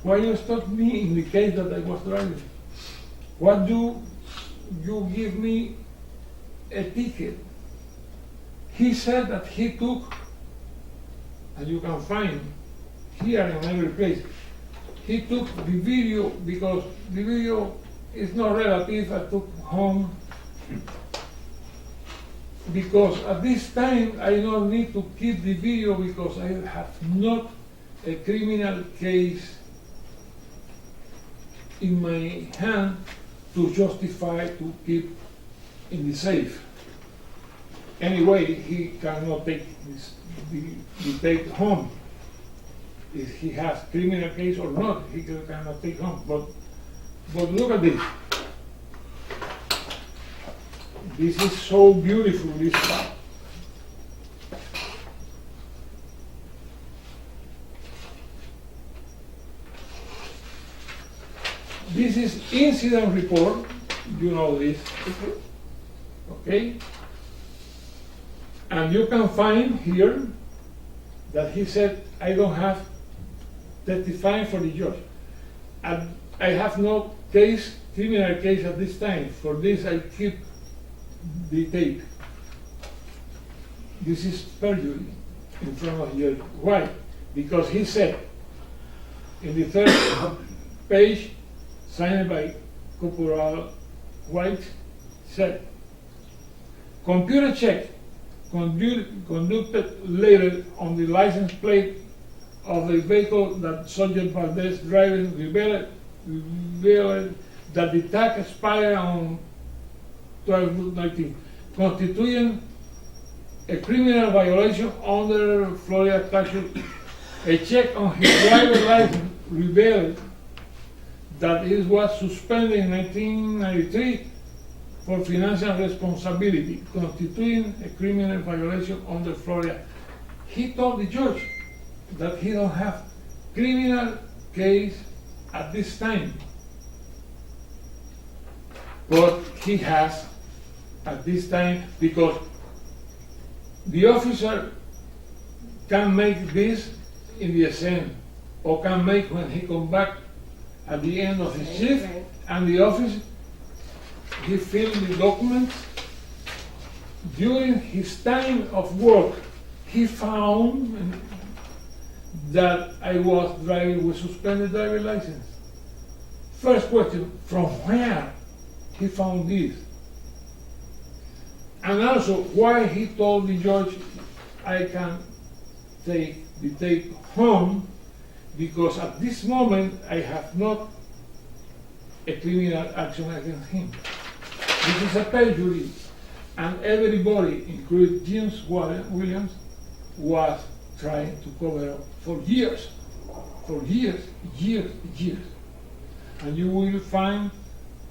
Speaker 2: Why you stop me in the case that I was driving? What do you give me a ticket? He said that he took, and you can find here in every place, he took the video because the video is not relative. I took home because at this time I don't need to keep the video because I have not a criminal case in my hand to justify to keep in the safe. Anyway, he cannot take the tape home. If he has criminal case or not, he cannot take home. But look at this. This is so beautiful, this part. This is incident report, you know this, okay? And you can find here that he said, I don't have testifying for the judge. And I have no case, criminal case at this time. For this, I keep the tape. This is perjury in front of the judge. Why? Because he said, in the third page, signed by Corporal White, said, computer check conducted later on the license plate of the vehicle that Sergeant Valdes driving revealed that the tag expired on 12/19, constituting a criminal violation under Florida statute. A check on his driver's license revealed that it was suspended in 1993 for financial responsibility, constituting a criminal violation under Florida. He told the judge that he don't have criminal case at this time, but he has at this time because the officer can make this in the scene or can make when he come back at the end of his shift, and the officer he filled the documents. During his time of work, he found that I was driving with suspended driver license. First question, from where he found this? And also, why he told the judge I can take the tape home, because at this moment I have not a criminal action against him. This is a perjury, and everybody, including James Williams, was trying to cover up for years. And you will find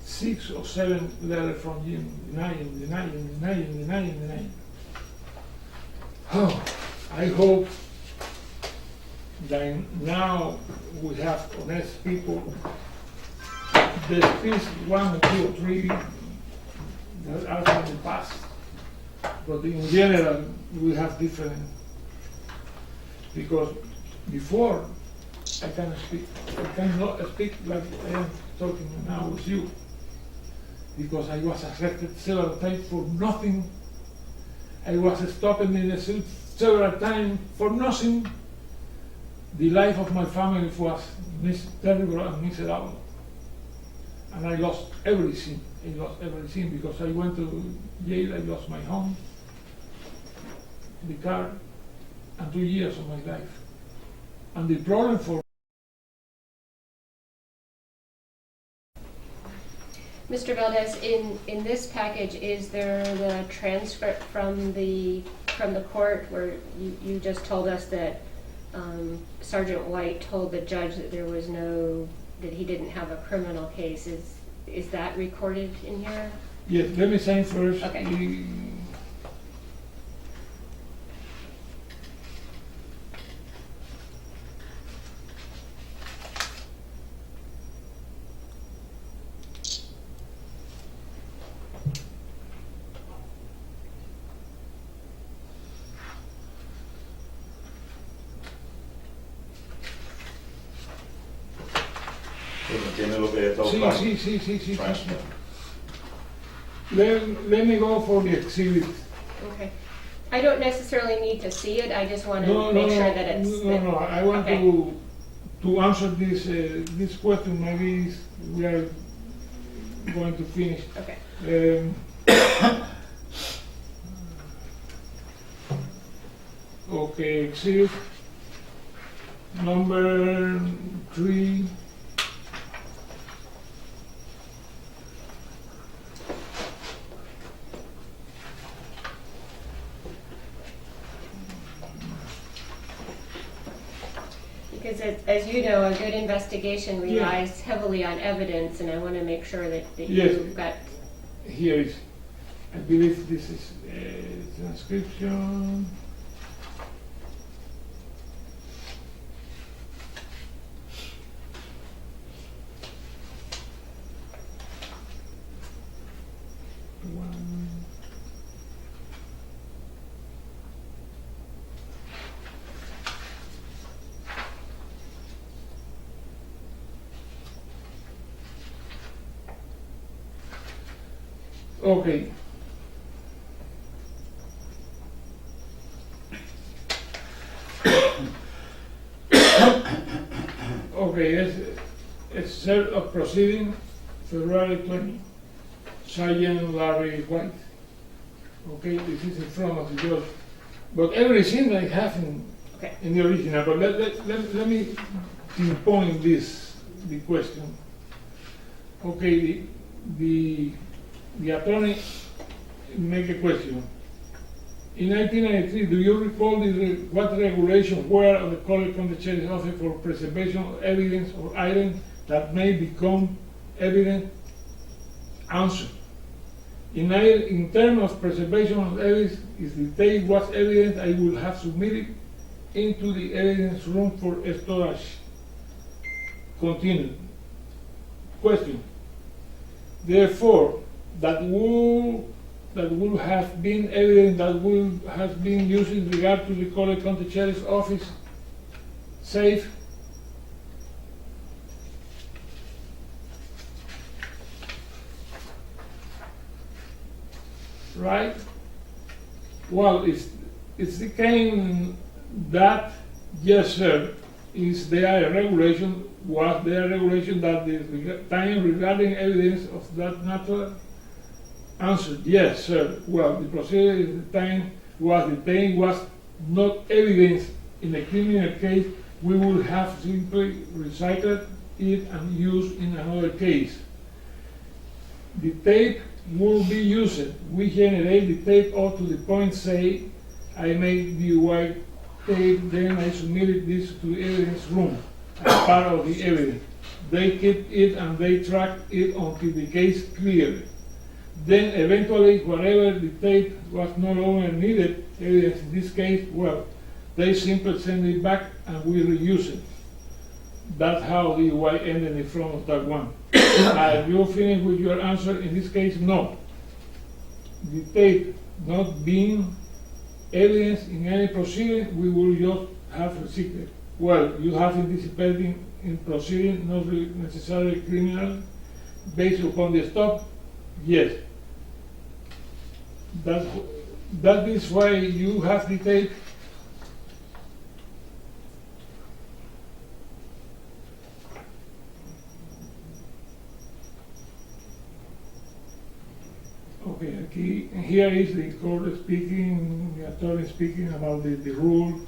Speaker 2: 6 or 7 letters from him denying. Oh, I hope that now we have honest people. There's at least 1 or 2 or 3 that are from the past, but in general we have different, because before I cannot speak like I am talking now with you, because I was arrested several times for nothing. I was stopped in the cell several times for nothing. The life of my family was terrible and miserable, and I lost everything. Because I went to jail. I lost my home, the car, and 2 years of my life. And the problem for
Speaker 3: Mr. Valdes, in this package, is there the transcript from the court where you just told us that Sergeant White told the judge that that he didn't have a criminal case? Is that recorded in here?
Speaker 2: yes, let me say first.
Speaker 3: Okay.
Speaker 1: Tiene lo que está
Speaker 2: Sí.
Speaker 1: Transfer.
Speaker 2: Let me go for the exhibit.
Speaker 3: Okay. I don't necessarily need to see it, I just want to make sure that it's...
Speaker 2: No, I want
Speaker 3: Okay.
Speaker 2: to answer this question. Maybe we are going to finish.
Speaker 3: Okay.
Speaker 2: Okay, exhibit number 3.
Speaker 3: Because as you know, a good investigation relies heavily on evidence, and I want to make sure that
Speaker 2: Yes.
Speaker 3: you've got...
Speaker 2: Here is, I believe this is transcription. Okay. Okay, it's set of proceeding, February 20, Sergeant Larry White. Okay, this is in front of the judge. But everything I have
Speaker 3: Okay.
Speaker 2: in the original, but let me pinpoint the question. Okay, the attorney make a question. In 1993, do you recall what regulations were of the Collier County Sheriff's Office for preservation of evidence or items that may become evident? Answer. In terms of preservation of evidence, if the tape was evidence, I would have submitted into the evidence room for storage. Continue. Question. Therefore, that would have been evidence that would have been used in regard to the Collier County Sheriff's Office safe. Right? Well, it's the kind that, yes sir, is there a regulation, was there a regulation that the time regarding evidence of that nature? Answer, yes sir. Well, the procedure at the time was not evidence in a criminal case, we would have simply recycled it and used in another case. The tape will be used. We generate the tape up to the point, say, I made the white tape, then I submitted this to the evidence room as part of the evidence. They keep it and they track it until the case cleared. Then eventually, whatever the tape was no longer needed, evidence in this case, well, they simply send it back and we reuse it. That's how the UI ended in front of that one. Are you finished with your answer? In this case, no. The tape not being evidence in any proceeding, we will just have received it. Well, you have anticipating in proceeding, not necessarily criminal, based upon the stop? Yes. That is why you have the tape. Okay, here is the court speaking, the attorney speaking about the rule.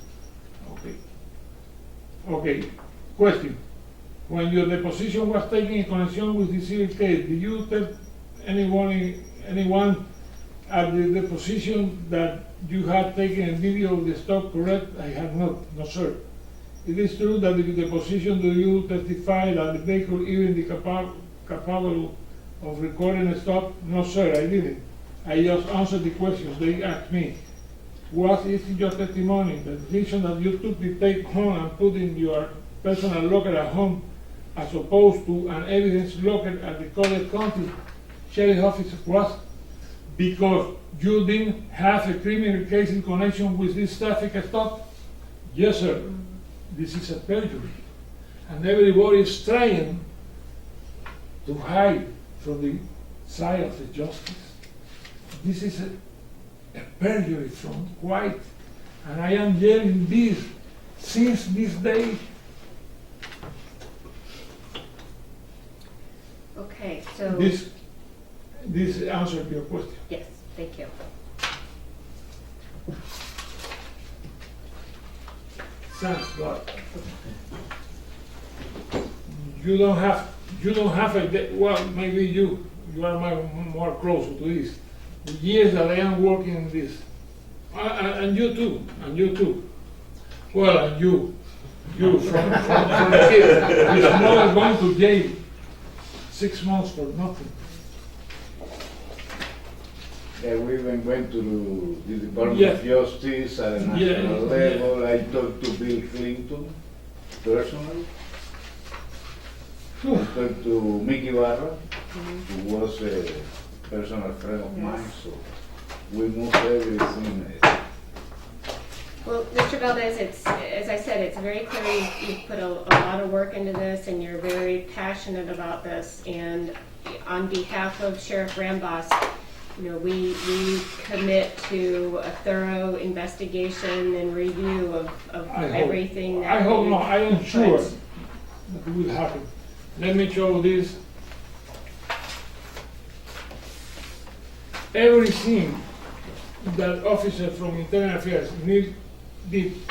Speaker 2: Okay, question. When your deposition was taken in connection with the civil case, did you tell anyone at the deposition that you had taken a video of the stop, correct? I have not, no sir. It is true that in the deposition do you testify that the vehicle even the capable of recording a stop? No sir, I didn't. I just answered the questions they asked me. What is your testimony? The decision that you took the tape home and put in your personal locker at home as opposed to an evidence locker at the Collier County Sheriff's Office was because you didn't have a criminal case in connection with this traffic stop? Yes sir. This is a perjury. And everybody is trying to hide from the side of the justice. This is a perjury from White, and I am hearing this since this day.
Speaker 3: Okay, so.
Speaker 2: This answers your question.
Speaker 3: Yes, thank you.
Speaker 2: Thanks, but you don't have well, maybe you are more closer to this. The years that I am working in this, and you too. Well, and you from the kid, his mother going to jail 6 months for nothing.
Speaker 5: Yeah, we even went to the Department
Speaker 2: Yeah.
Speaker 5: of Justice at a national level. I talked to Bill Clinton personally. I talked to Mickey Barra, who was a personal friend of mine, so we moved everything.
Speaker 3: Well, Mr. Valdes, it's, as I said, it's very clear you've put a lot of work into this and you're very passionate about this. And on behalf of Sheriff Rambos, you know, we commit to a thorough investigation and review of everything that
Speaker 2: I hope
Speaker 3: you
Speaker 2: not. I am sure
Speaker 3: put.
Speaker 2: that it will happen. Let me show this. Everything that officer from Internal Affairs did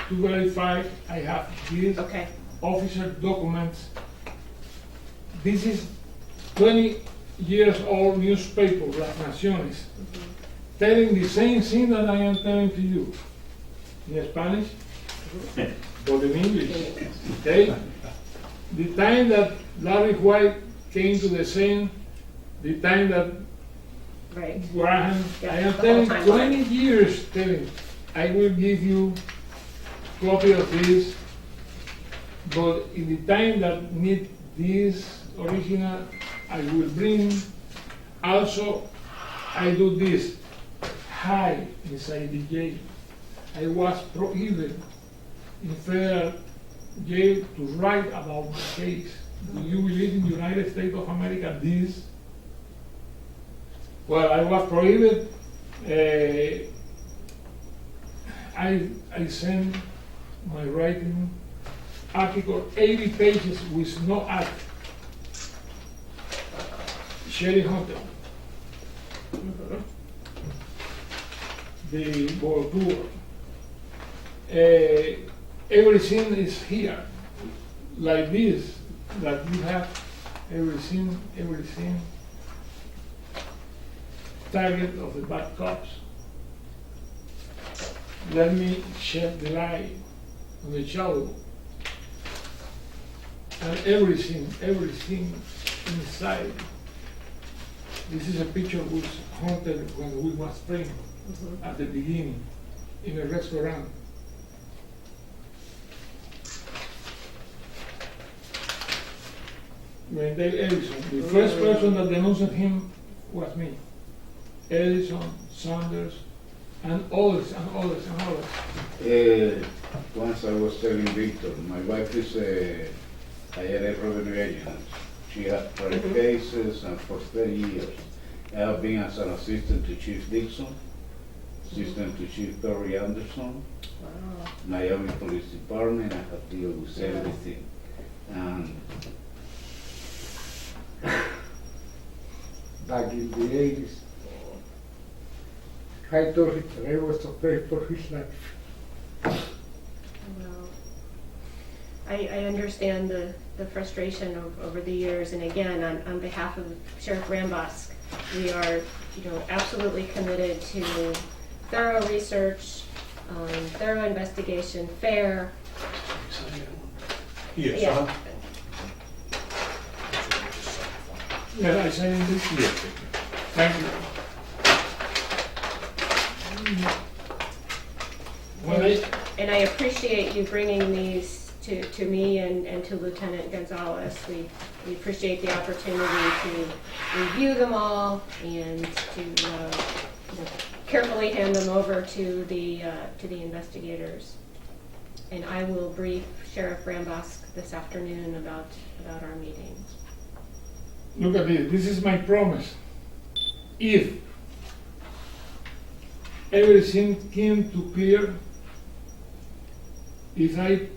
Speaker 2: to verify, I have this
Speaker 3: Okay.
Speaker 2: officer documents. This is 20 years old newspaper, Las Naciones, telling the same thing that I am telling to you. In Spanish, but in English. Okay? The time that Larry White came to the scene, the time that
Speaker 3: Right.
Speaker 2: Graham,
Speaker 3: Yeah,
Speaker 2: I am
Speaker 3: the
Speaker 2: telling
Speaker 3: whole timeline.
Speaker 2: 20 years telling, I will give you copy of this, but in the time that need this original, I will bring. Also, I do this, hide inside the jail. I was prohibited in federal jail to write about my case. Do you believe in the United States of America this? Well, I was prohibited. I sent my writing article, 80 pages with no act. Sherry Hunter. The World Tour. Everything is here, like this, that you have everything. Target of the bad cops. Let me shed the light on the shadow. and everything inside. This is a picture which haunted when we was praying at the beginning in a restaurant. When Edison, the first person that denounced him was me. Edison, Saunders, and others, and others, and others.
Speaker 5: Once I was telling Victor, my wife is a IRS revenue agent. She had 5 cases, and for 30 years, I have been as an assistant to Chief Dixon, assistant to Chief Perry Anderson,
Speaker 3: Wow.
Speaker 5: Miami Police Department. I have to deal with everything. And
Speaker 6: back in the 80s. I told him that I was afraid for his life.
Speaker 3: Well, I understand the frustration over the years, and again, on behalf of Sheriff Rambosk, we are, absolutely committed to thorough research, thorough investigation, fair.
Speaker 4: Yes.
Speaker 3: Yeah.
Speaker 2: Yeah, I signed this here. Thank you.
Speaker 3: And I appreciate you bringing these to me and to Lieutenant Gonzalez. We appreciate the opportunity to review them all and to carefully hand them over to the investigators. And I will brief Sheriff Rambosk this afternoon about our meeting.
Speaker 2: Look at this. This is my promise. If everything came to clear, if I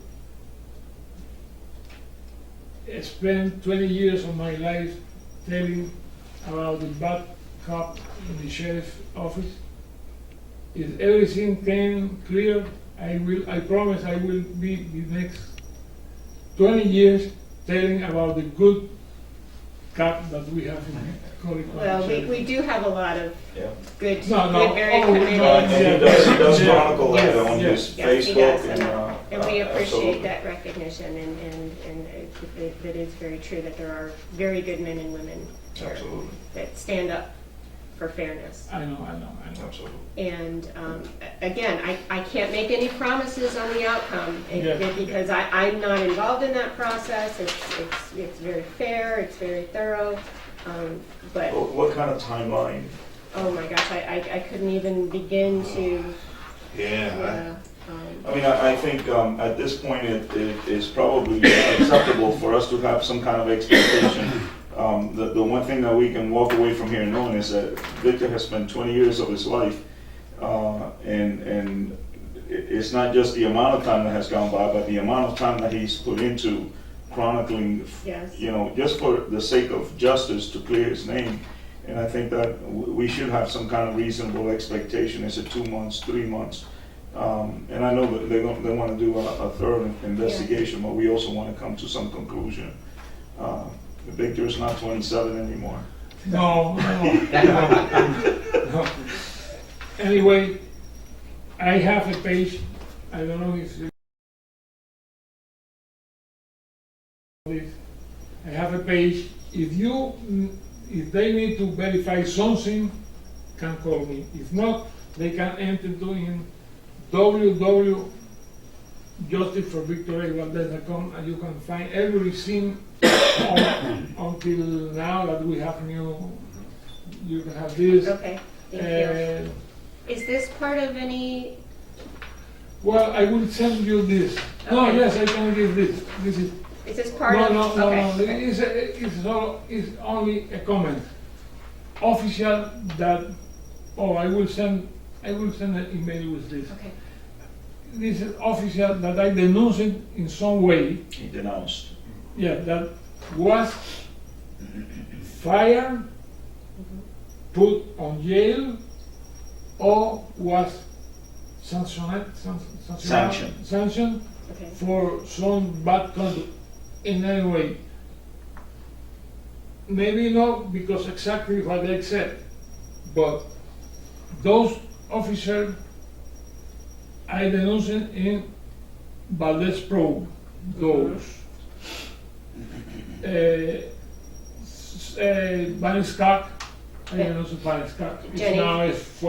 Speaker 2: spent 20 years of my life telling about the bad cop in the sheriff's office, if everything came clear, I promise I will be the next 20 years telling about the good cop that we have in Collier.
Speaker 3: Well, we do have a lot of
Speaker 1: Yeah.
Speaker 3: good, very
Speaker 2: oh,
Speaker 3: committed.
Speaker 2: no,
Speaker 1: And he does
Speaker 2: Yeah.
Speaker 1: chronicle that
Speaker 3: Yes.
Speaker 1: on
Speaker 2: Yes.
Speaker 1: his
Speaker 3: Yes, he
Speaker 1: Facebook.
Speaker 3: does, and we appreciate
Speaker 1: absolutely.
Speaker 3: that recognition, and it is very true that there are very good men and women here
Speaker 1: Absolutely,
Speaker 3: that stand up for fairness.
Speaker 2: I know.
Speaker 1: absolutely.
Speaker 3: And again, I can't make any promises on the outcome
Speaker 2: Yeah.
Speaker 3: because I'm not involved in that process. It's very fair, it's very thorough, but
Speaker 1: What kind of timeline?
Speaker 3: oh my gosh, I couldn't even begin to.
Speaker 4: Yeah.
Speaker 1: I mean, I think at this point it is probably acceptable for us to have some kind of expectation. The one thing that we can walk away from here knowing is that Victor has spent 20 years of his life, and it's not just the amount of time that has gone by, but the amount of time that he's put into chronicling,
Speaker 3: Yes.
Speaker 1: just for the sake of justice to clear his name. And I think that we should have some kind of reasonable expectation. Is it 2 months, 3 months? And I know that they want to do a thorough investigation, but we also want to come to some conclusion. Victor is not 27 anymore.
Speaker 2: No. Anyway, I have a page. I don't know if I have a page. If they need to verify something, can call me. If not, they can enter in www.justiceforvictorvaldes.com, and you can find everything until now that we have new. You can have this.
Speaker 3: Okay, thank you. Is this part of any?
Speaker 2: Well, I will send you this. No,
Speaker 3: Okay.
Speaker 2: yes, I can give this. This is.
Speaker 3: Is this part
Speaker 2: No,
Speaker 3: of?
Speaker 2: no.
Speaker 3: Okay.
Speaker 2: It's only a comment. Official that. Oh, I will send an email with this.
Speaker 3: Okay.
Speaker 2: This is official that I denounced it in some way.
Speaker 1: He denounced.
Speaker 2: Yeah, that was fired, put on jail, or was sanctioned
Speaker 3: Okay.
Speaker 2: for some bad conduct in any way. Maybe not because exactly what they said, but those officers I denounced in Valdes probe, those. Valdes, I don't know Valdes, it's
Speaker 3: Jenny.
Speaker 2: now is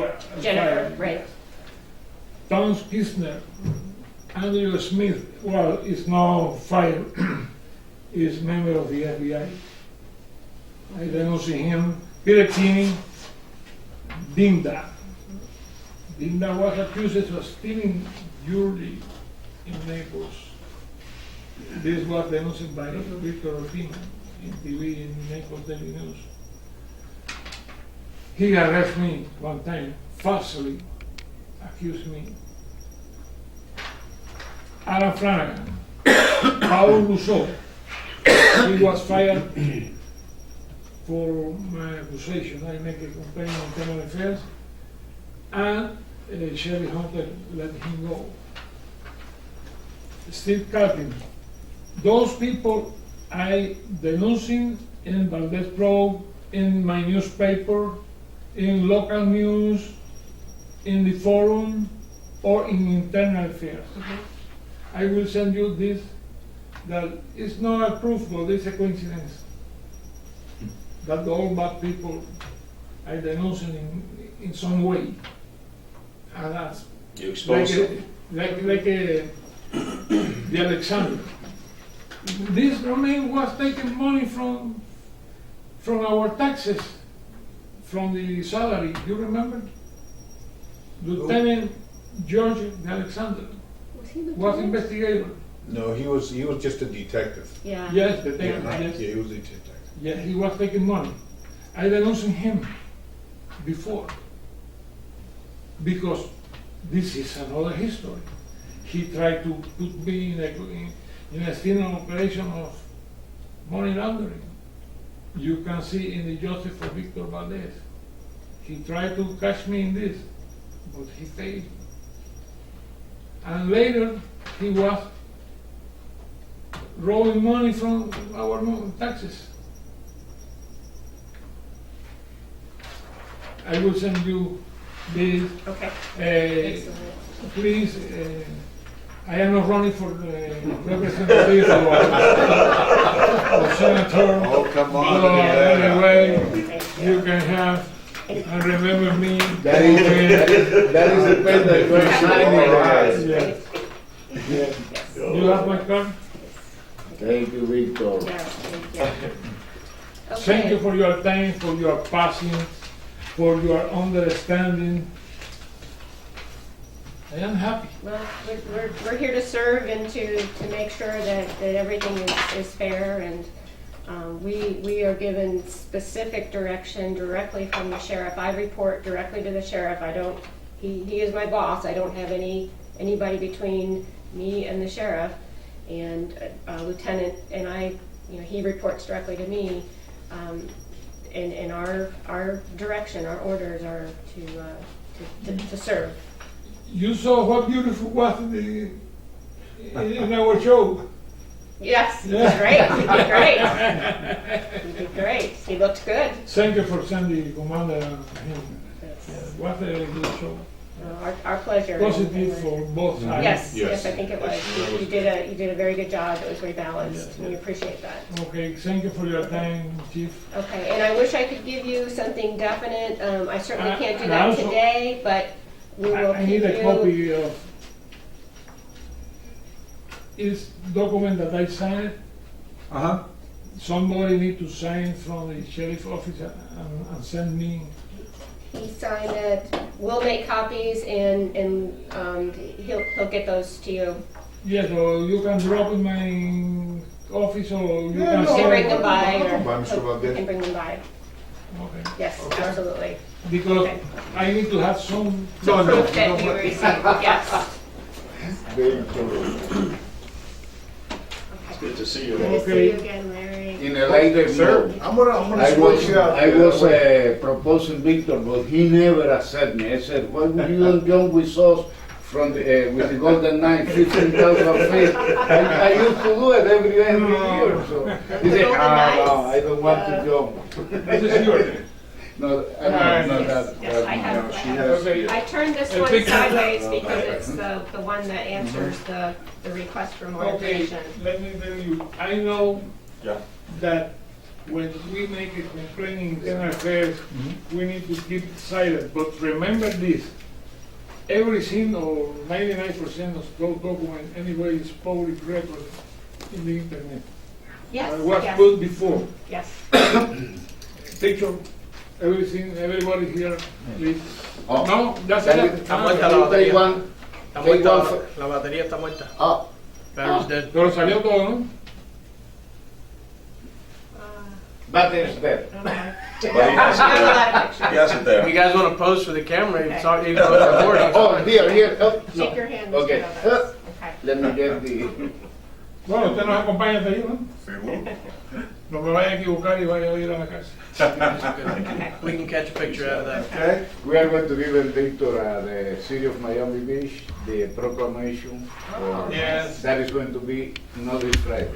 Speaker 3: Jennifer, right.
Speaker 2: Thomas Kisner, Andrew Smith, well, is now fired, is member of the FBI. I don't see him. Pirettini, Dinda. Dinda was accused of stealing jewelry in Naples. This was denounced by Victor Orpino in TV in Naples Daily News. He arrested me one time, falsely accused me. Alan Flanagan, Paul Rousseau, he was fired for my accusation. I make a complaint on Internal Affairs, and Sheriff Hunter let him go. Steve Carpin, those people I denouncing in Valdes Pro, in my newspaper, in local news, in the forum, or in Internal Affairs. I will send you this, that is not a proof, but it's a coincidence. That all bad people I denouncing in some way. And that's
Speaker 1: You expose them.
Speaker 2: like the Alexander. This Romain was taking money from our taxes, from the salary. You remember? Lieutenant George de Alexander
Speaker 3: Was he
Speaker 2: was investigator.
Speaker 4: No, he was just a detective.
Speaker 3: Yeah.
Speaker 2: Yes, the
Speaker 4: Yeah,
Speaker 2: yes.
Speaker 4: he was a detective.
Speaker 2: Yeah, he was taking money. I denounced him before because this is another history. He tried to put me in a sting operation of money laundering. You can see in the justice for Victor Valdes. He tried to catch me in this, but he failed. And later, he was rolling money from our taxes. I will send you this.
Speaker 3: Okay.
Speaker 2: Uh,
Speaker 3: Excellent.
Speaker 2: please, I am not running for representative or senator.
Speaker 4: Oh, come on.
Speaker 2: So
Speaker 4: Yeah.
Speaker 2: anyway,
Speaker 3: Thank
Speaker 2: you can have, and remember me.
Speaker 5: That is the pen that you're signing.
Speaker 4: Alright.
Speaker 2: Yes. Yes. You have my card?
Speaker 5: Thank you, Victor.
Speaker 3: Yeah, thank you.
Speaker 2: Thank you
Speaker 3: Okay.
Speaker 2: for your time, for your patience, for your understanding. I am happy.
Speaker 3: Well, we're here to serve and to make sure that everything is fair, and we are given specific direction directly from the sheriff. I report directly to the sheriff. I don't, he is my boss. I don't have anybody between me and the sheriff. And Lieutenant and I, he reports directly to me. And our direction, our orders are to serve.
Speaker 2: You saw what beautiful was in our show.
Speaker 3: Yes, he did great. He did great. He did great. He looked good.
Speaker 2: Thank you for sending Commander and him. What a good show.
Speaker 3: Our pleasure.
Speaker 2: Positive for both sides.
Speaker 3: Yes,
Speaker 4: Yes.
Speaker 3: yes, I think it was. You did a very good job. It was very balanced.
Speaker 2: Yeah.
Speaker 3: We appreciate that.
Speaker 2: Okay, thank you for your time, Chief.
Speaker 3: Okay, and I wish I could give you something definite. I certainly can't do
Speaker 2: And
Speaker 3: that
Speaker 2: also-
Speaker 3: today, but we will
Speaker 2: I
Speaker 3: keep
Speaker 2: need a
Speaker 3: you.
Speaker 2: copy of this document that I signed.
Speaker 4: Uh-huh.
Speaker 2: Somebody need to sign from the sheriff office and send me.
Speaker 3: He signed it. We'll make copies and he'll get those to you.
Speaker 2: Yes, or you can drop in my office, or you
Speaker 4: Yeah,
Speaker 2: can
Speaker 4: no,
Speaker 3: You can bring
Speaker 2: send.
Speaker 3: them by,
Speaker 4: I'll
Speaker 3: or
Speaker 4: come by, Mr.
Speaker 3: you
Speaker 4: Valdez.
Speaker 3: can bring them by.
Speaker 2: Okay.
Speaker 3: Yes,
Speaker 4: Okay.
Speaker 3: absolutely.
Speaker 2: Because
Speaker 3: Okay.
Speaker 2: I need to have some.
Speaker 3: To prove that you received, yes.
Speaker 5: Victor.
Speaker 1: It's good to see you.
Speaker 3: Good to see
Speaker 2: Okay.
Speaker 3: you again, Larry.
Speaker 5: In a later
Speaker 4: Sir,
Speaker 5: note,
Speaker 4: I'm gonna
Speaker 5: I
Speaker 4: switch
Speaker 5: was,
Speaker 4: you out.
Speaker 5: I was proposing Victor, but he never accepted me. I said, why would you don't jump with us from with the Golden Knight, 15,000 feet? I used to do it every year. So he
Speaker 3: The
Speaker 5: said,
Speaker 3: Golden
Speaker 5: no,
Speaker 3: Knights?
Speaker 5: I don't want to jump.
Speaker 2: This is yours.
Speaker 5: No,
Speaker 2: Alright.
Speaker 5: no,
Speaker 3: Yes,
Speaker 5: that.
Speaker 3: yes, I have.
Speaker 4: No,
Speaker 3: I
Speaker 4: she
Speaker 3: have.
Speaker 4: has.
Speaker 2: Okay.
Speaker 3: I turned this
Speaker 2: A
Speaker 3: one
Speaker 2: big-
Speaker 3: sideways because it's the one that answers the request for more
Speaker 2: Okay,
Speaker 3: information.
Speaker 2: let me tell you, I know
Speaker 1: Yeah.
Speaker 2: that when we make a complaint in internal affairs, we need to keep it silent. But remember this, everything or 99% of those documents anyway is public record in the internet.
Speaker 7: Yes,
Speaker 2: It was
Speaker 7: yes,
Speaker 2: put before.
Speaker 7: yes.
Speaker 2: Picture, everything, everybody here, please.
Speaker 5: Oh.
Speaker 2: No, that's
Speaker 5: Can
Speaker 2: it.
Speaker 5: you-
Speaker 8: Está
Speaker 2: Ah,
Speaker 8: muerta la
Speaker 5: Can you take
Speaker 8: batería.
Speaker 5: one?
Speaker 8: Está
Speaker 5: Take
Speaker 8: muerta,
Speaker 5: one for-
Speaker 8: la batería está muerta.
Speaker 5: Ah,
Speaker 8: Battery's dead.
Speaker 2: Pero salió todo, ¿no?
Speaker 5: battery's dead.
Speaker 1: But he has it
Speaker 3: I have a
Speaker 1: there.
Speaker 3: lot of pictures.
Speaker 1: He has it
Speaker 8: You
Speaker 1: there.
Speaker 8: guys want to pose for the camera? You
Speaker 7: Okay.
Speaker 8: talk, you go to the board.
Speaker 5: Oh, here, oh,
Speaker 7: Shake
Speaker 5: no.
Speaker 7: your hand,
Speaker 5: Okay.
Speaker 7: Mr. Valdez. Okay.
Speaker 5: Let me get the,
Speaker 2: Bueno, usted nos acompaña hasta ahí, ¿no?
Speaker 1: Seguro.
Speaker 2: No me vaya a equivocar y vaya a ir a la casa.
Speaker 8: We can catch a picture out of that.
Speaker 2: Okay?
Speaker 5: we are going to give El Victor at the city of Miami Beach, the proclamation.
Speaker 2: Yes.
Speaker 5: That is going to be not this Friday.